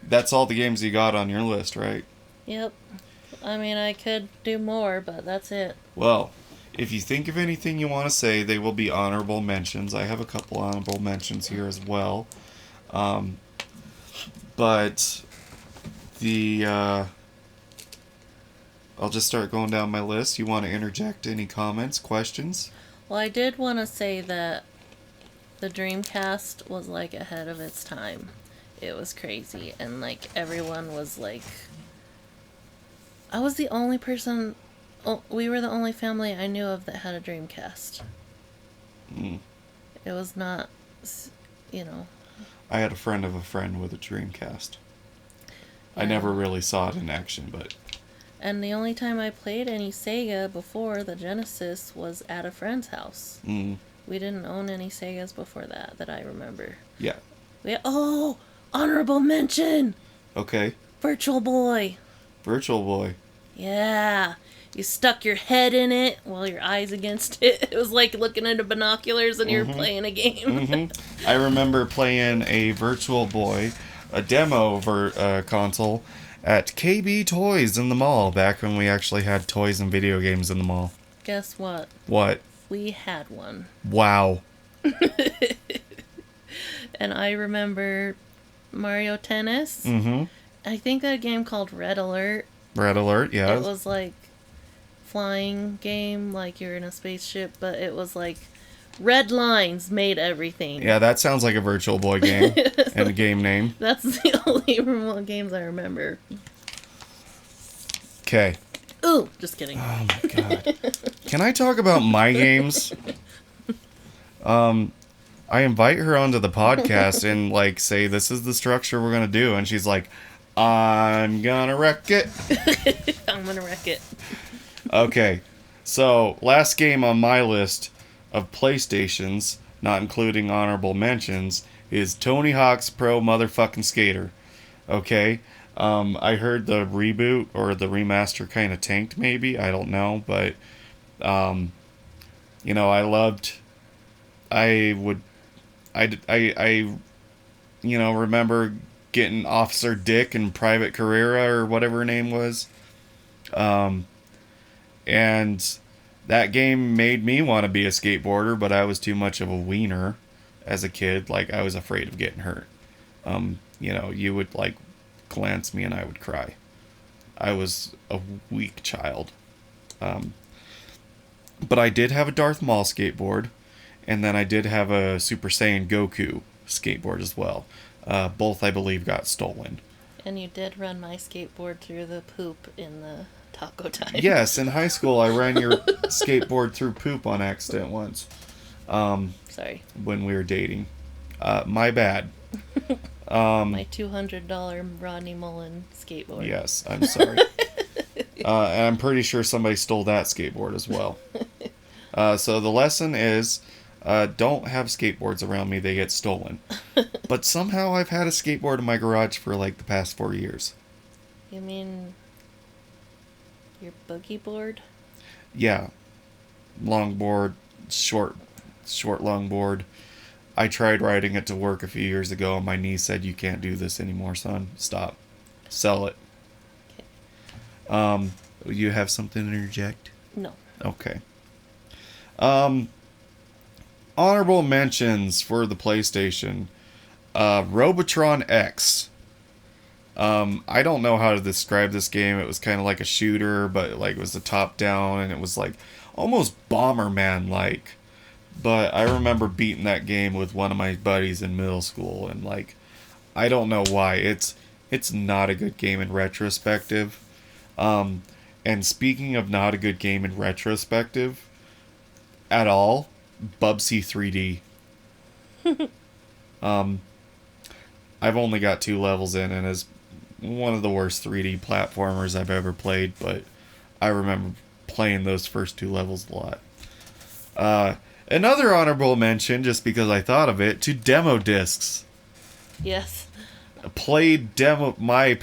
That's all the games you got on your list, right? Yep. I mean, I could do more, but that's it. Well, if you think of anything you want to say, they will be honorable mentions. I have a couple honorable mentions here as well. But I'll just start going down my list. You want to interject any comments, questions? Well, I did want to say that the Dreamcast was, like, ahead of its time. It was crazy. And, like, everyone was, like... I was the only person... we were the only family I knew of that had a Dreamcast. It was not, you know... I had a friend of a friend with a Dreamcast. Yeah. I never really saw it in action, but... And the only time I played any Sega before the Genesis was at a friend's house. Mm. We didn't own any Segas before that I remember. Yeah. Honorable mention! Okay. Virtual Boy. Virtual Boy. Yeah. You stuck your head in it while your eyes against it. It was like looking into binoculars and you're playing a game. I remember playing a Virtual Boy, a demo console, at KB Toys in the mall, back when we actually had toys and video games in the mall. Guess what? What? We had one. Wow. And I remember Mario Tennis. Mm-hmm. I think that game called Red Alert. Red Alert, yeah. It was like flying game, like you're in a spaceship, but it was like red lines made everything. Yeah, that sounds like a Virtual Boy game and a game name. That's the only remote games I remember. Okay. Ooh, just kidding. Oh my god. Can I talk about my games? I invite her onto the podcast and like say this is the structure we're gonna do, and she's like, I'm gonna wreck it. I'm gonna wreck it. Okay, so last game on my list of PlayStations, not including honorable mentions, is Tony Hawk's Pro Motherfucking Skater. Okay, I heard the reboot or the remaster kind of tanked, maybe, I don't know, but you know, I you know, remember getting Officer Dick and Private Carrera or whatever her name was. And that game made me want to be a skateboarder, but I was too much of a wiener as a kid. Like, I was afraid of getting hurt. You know, you would, like, glance me and I would cry. I was a weak child. But I did have a Darth Maul skateboard, and then I did have a Super Saiyan Goku skateboard as well. Both, I believe, got stolen. And you did run my skateboard through the poop in the taco time. Yes, in high school, I ran your skateboard through poop on accident once. Sorry. When we were dating. My bad. My $200 Rodney Mullen skateboard. Yes, I'm sorry. And I'm pretty sure somebody stole that skateboard as well. So the lesson is, don't have skateboards around me, they get stolen. But somehow I've had a skateboard in my garage for like the past 4 years. You mean your boogie board? Yeah. Longboard, short longboard. I tried riding it to work a few years ago, and my niece said, "You can't do this anymore, son. Stop. Sell it." Okay. You have something to interject? No. Okay. Honorable mentions for the PlayStation. Robotron X. I don't know how to describe this game. It was kind of like a shooter, but like it was a top-down, and it was like almost Bomberman-like. But I remember beating that game with one of my buddies in middle school, and like, I don't know why. It's not a good game in retrospective. And speaking of not a good game in retrospective at all, Bubsy 3D. I've only got 2 levels in, and it's one of the worst 3D platformers I've ever played, but I remember playing those first 2 levels a lot. Another honorable mention, just because I thought of it, to demo discs. Yes. Played demo. My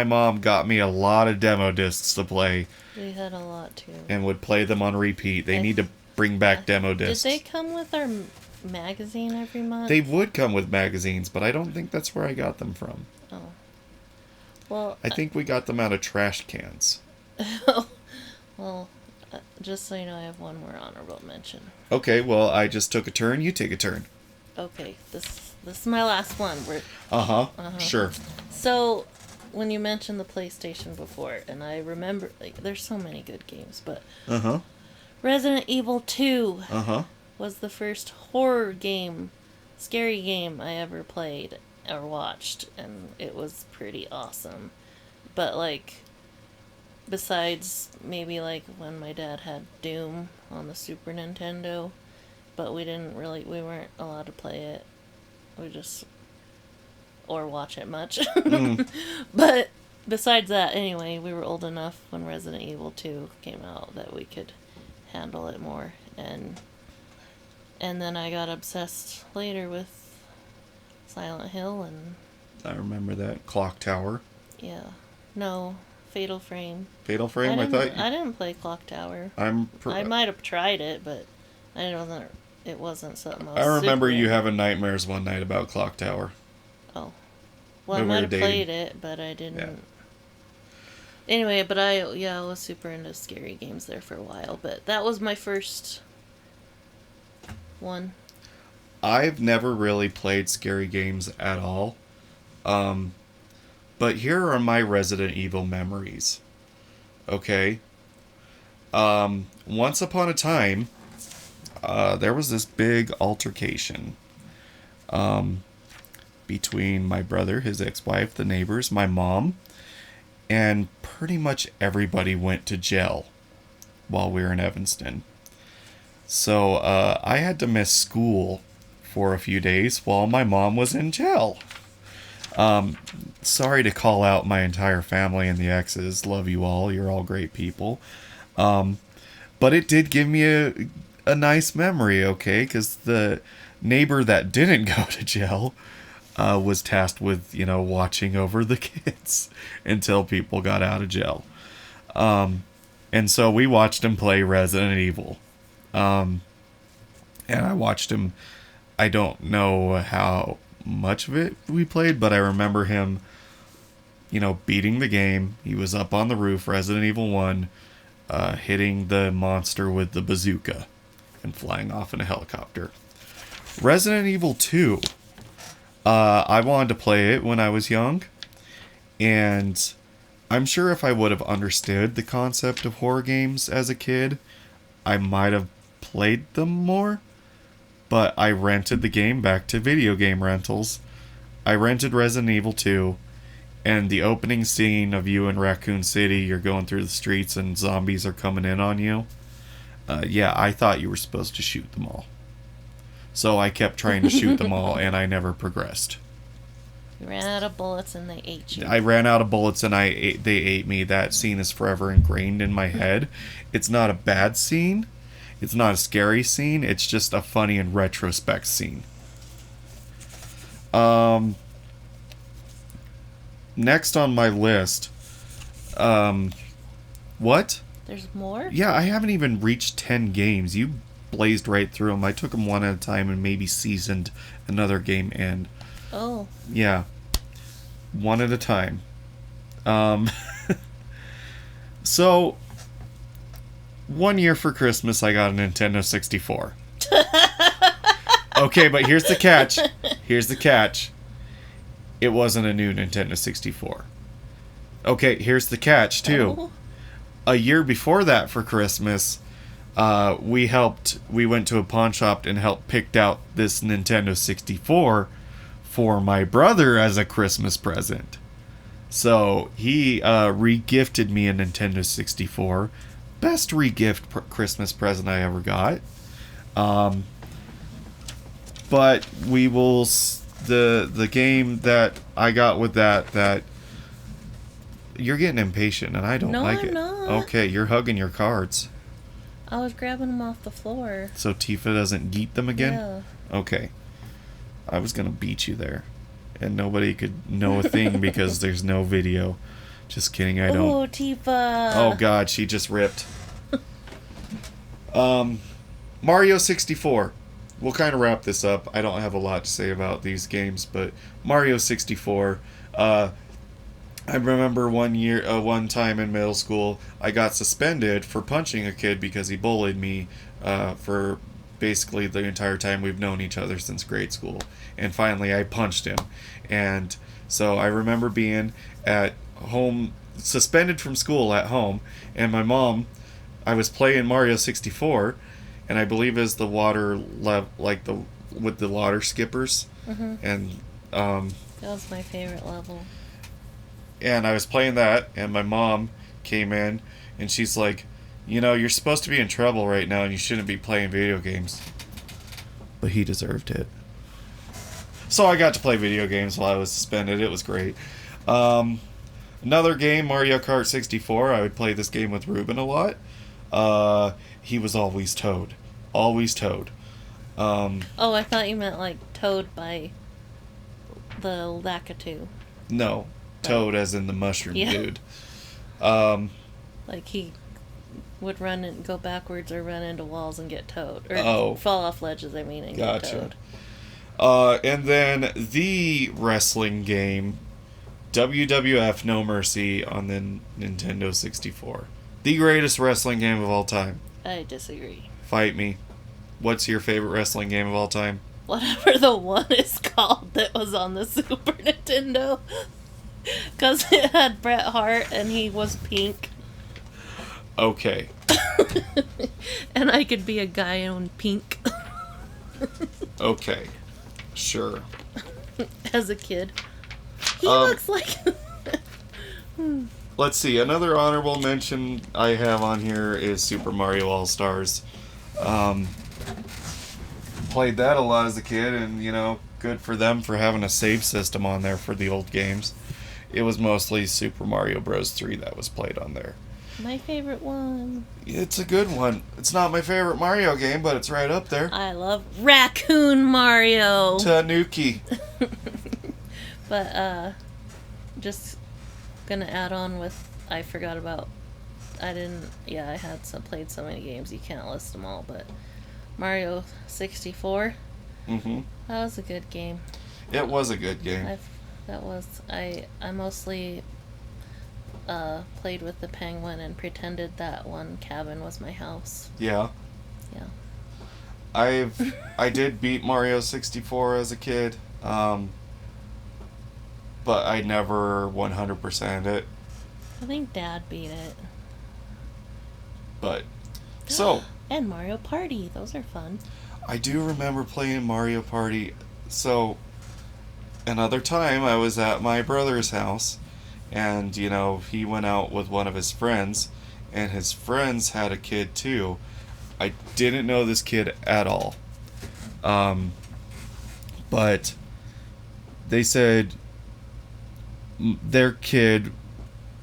mom got me a lot of demo discs to play. We had a lot too. And would play them on repeat. They need to bring back demo discs. Did they come with our magazine every month? They would come with magazines, but I don't think that's where I got them from. Oh. Well, I think we got them out of trash cans. Well, just so you know, I have one more honorable mention. Okay, well, I just took a turn. You take a turn. Okay, this is my last one. Sure. So, when you mentioned the PlayStation before, and I remember, like, there's so many good games, but Resident Evil 2 was the first horror game, scary game I ever played or watched, and it was pretty awesome. But like, besides maybe like when my dad had Doom on the Super Nintendo, but we weren't allowed to play it. Or watch it much. But besides that, anyway, we were old enough when Resident Evil 2 came out that we could handle it more. And then I got obsessed later with Silent Hill and... I remember that. Clock Tower. Yeah. No, Fatal Frame. Fatal Frame, I thought... didn't play Clock Tower. I might have tried it, but it wasn't something I was I remember super you into. having nightmares one night about Clock Tower. Oh. Well, I When we might were have dating. played it, but I didn't... Yeah. Anyway, but I was super into scary games there for a while, but that was my first one. I've never really played scary games at all. But here are my Resident Evil memories. Okay? Once upon a time, there was this big altercation between my brother, his ex-wife, the neighbors, my mom, and pretty much everybody went to jail while we were in Evanston. So I had to miss school for a few days while my mom was in jail. Sorry to call out my entire family and the exes. Love you all. You're all great people. But it did give me a nice memory, okay? Because the neighbor that didn't go to jail was tasked with, watching over the kids until people got out of jail. And so we watched him play Resident Evil. And I watched him. I don't know how much of it we played, but I remember him, beating the game. He was up on the roof, Resident Evil 1, hitting the monster with the bazooka and flying off in a helicopter. Resident Evil 2. I wanted to play it when I was young, and I'm sure if I would have understood the concept of horror games as a kid, I might have played them more. But I rented the game back to video game rentals. I rented Resident Evil 2, and the opening scene of you in Raccoon City, you're going through the streets and zombies are coming in on you. I thought you were supposed to shoot them all. So I kept trying to shoot them all, and I never progressed. You ran out of bullets and they ate you. I ran out of bullets and they ate me. That scene is forever ingrained in my head. It's not a bad scene. It's not a scary scene. It's just a funny in retrospect scene. Next on my list. What? There's more? Yeah, I haven't even reached 10 games. You blazed right through them. I took them one at a time and maybe seasoned another game in. Oh. Yeah. One at a time. So, one year for Christmas, I got a Nintendo 64. Okay, but here's the catch. Here's the catch. It wasn't a new Nintendo 64. Okay, here's the catch, too. Oh. A year before that for Christmas, we went to a pawn shop and helped picked out this Nintendo 64 for my brother as a Christmas present. So he re-gifted me a Nintendo 64. Best re-gift Christmas present I ever got. But we will the game that I got with that you're getting impatient and I don't like it. No, I'm not. Okay, you're hugging your cards. I was grabbing them off the floor. So Tifa doesn't geet them again? Yeah. Okay. I was gonna beat you there. And nobody could know a thing because there's no video. Just kidding, I don't. Oh, Tifa. Oh god, she just ripped. Mario 64. We'll kind of wrap this up. I don't have a lot to say about these games, but Mario 64. I remember one time in middle school, I got suspended for punching a kid because he bullied me for basically the entire time we've known each other since grade school. And finally, I punched him. And so I remember being at home, suspended from school at home, and my mom, I was playing Mario 64, and I believe is the water with the water skippers. Mm-hmm. And that was my favorite level. And I was playing that, and my mom came in, and she's like, you're supposed to be in trouble right now, and you shouldn't be playing video games. But he deserved it. So I got to play video games while I was suspended. It was great. Another game, Mario Kart 64. I would play this game with Ruben a lot. He was always Toad. Always Toad. Oh, I thought you meant like Toad by the Lakitu. No, Toad as in the mushroom Yeah. dude. Like he would run and go backwards or run into walls and get Toad. Or Oh. fall off ledges, I mean, and Gotcha. get Toad. And then the wrestling game, WWF No Mercy on the Nintendo 64. The greatest wrestling game of all time. I disagree. Fight me. What's your favorite wrestling game of all time? Whatever the one is called that was on the Super Nintendo. Because it had Bret Hart and he was pink. Okay. And I could be a guy in pink Okay. Sure. as a kid. He Um, looks like... Let's see. Another honorable mention I have on here is Super Mario All-Stars. Played that a lot as a kid, and, you know, good for them for having a save system on there for the old games. It was mostly Super Mario Bros. 3 that was played on there. My favorite one. It's a good one. It's not my favorite Mario game, but it's right up there. I love Raccoon Mario. Tanuki. But, just gonna add on with, I forgot about, I played so many games, you can't list them all, but Mario 64, Mm-hmm. that was a good game. It was a good game. I mostly, played with the penguin and pretended that one cabin was my house. Yeah. Yeah. I did beat Mario 64 as a kid, but I never 100%ed it. I think Dad beat it. But so And Mario Party, those are fun. I do remember playing Mario Party. So another time I was at my brother's house, and you know, he went out with one of his friends, and his friends had a kid too. I didn't know this kid at all. But they said their kid,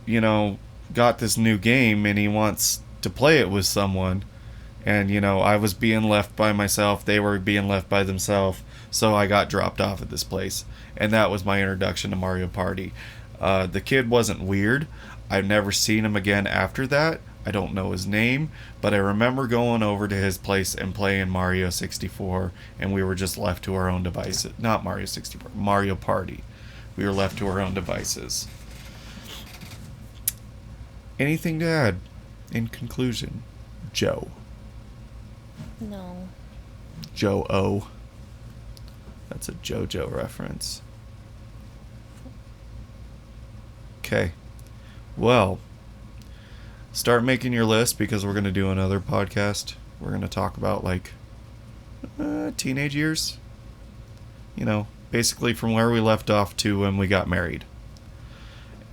you know, got this new game and he wants to play it with someone. And, you know, I was being left by myself. They were being left by themselves. So I got dropped off at this place. And that was my introduction to Mario Party. The kid wasn't weird. I've never seen him again after that. I don't know his name, but I remember going over to his place and playing Mario 64, and we were just left to our own devices. Not Mario 64, Mario Party. We were left to our own devices. Anything to add in conclusion, Joe? No. Joe O. That's a JoJo reference. Okay. Well, start making your list because we're going to do another podcast. We're going to talk about, like, teenage years. You know, basically from where we left off to when we got married.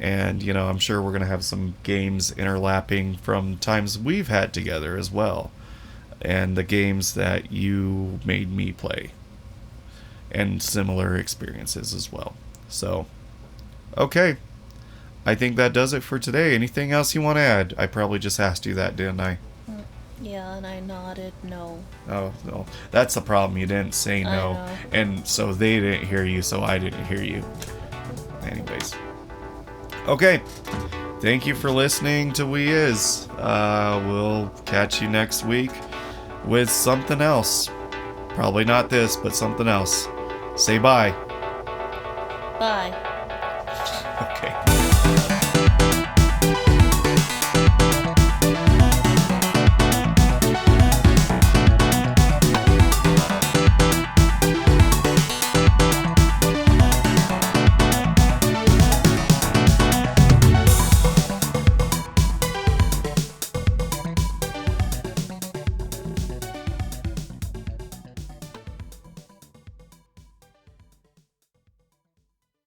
And, you know, I'm sure we're going to have some games interlapping from times we've had together as well. And the games that you made me play. And similar experiences as well. So, okay. I think that does it for today. Anything else you want to add? I probably just asked you that, didn't I? Yeah, and I nodded no. Oh, no. That's the problem. You didn't say I no. know. And so they didn't hear you, so I didn't hear you. Anyways. Okay. Thank you for listening to We Is. We'll catch you next week with something else. Probably not this, but something else. Say bye.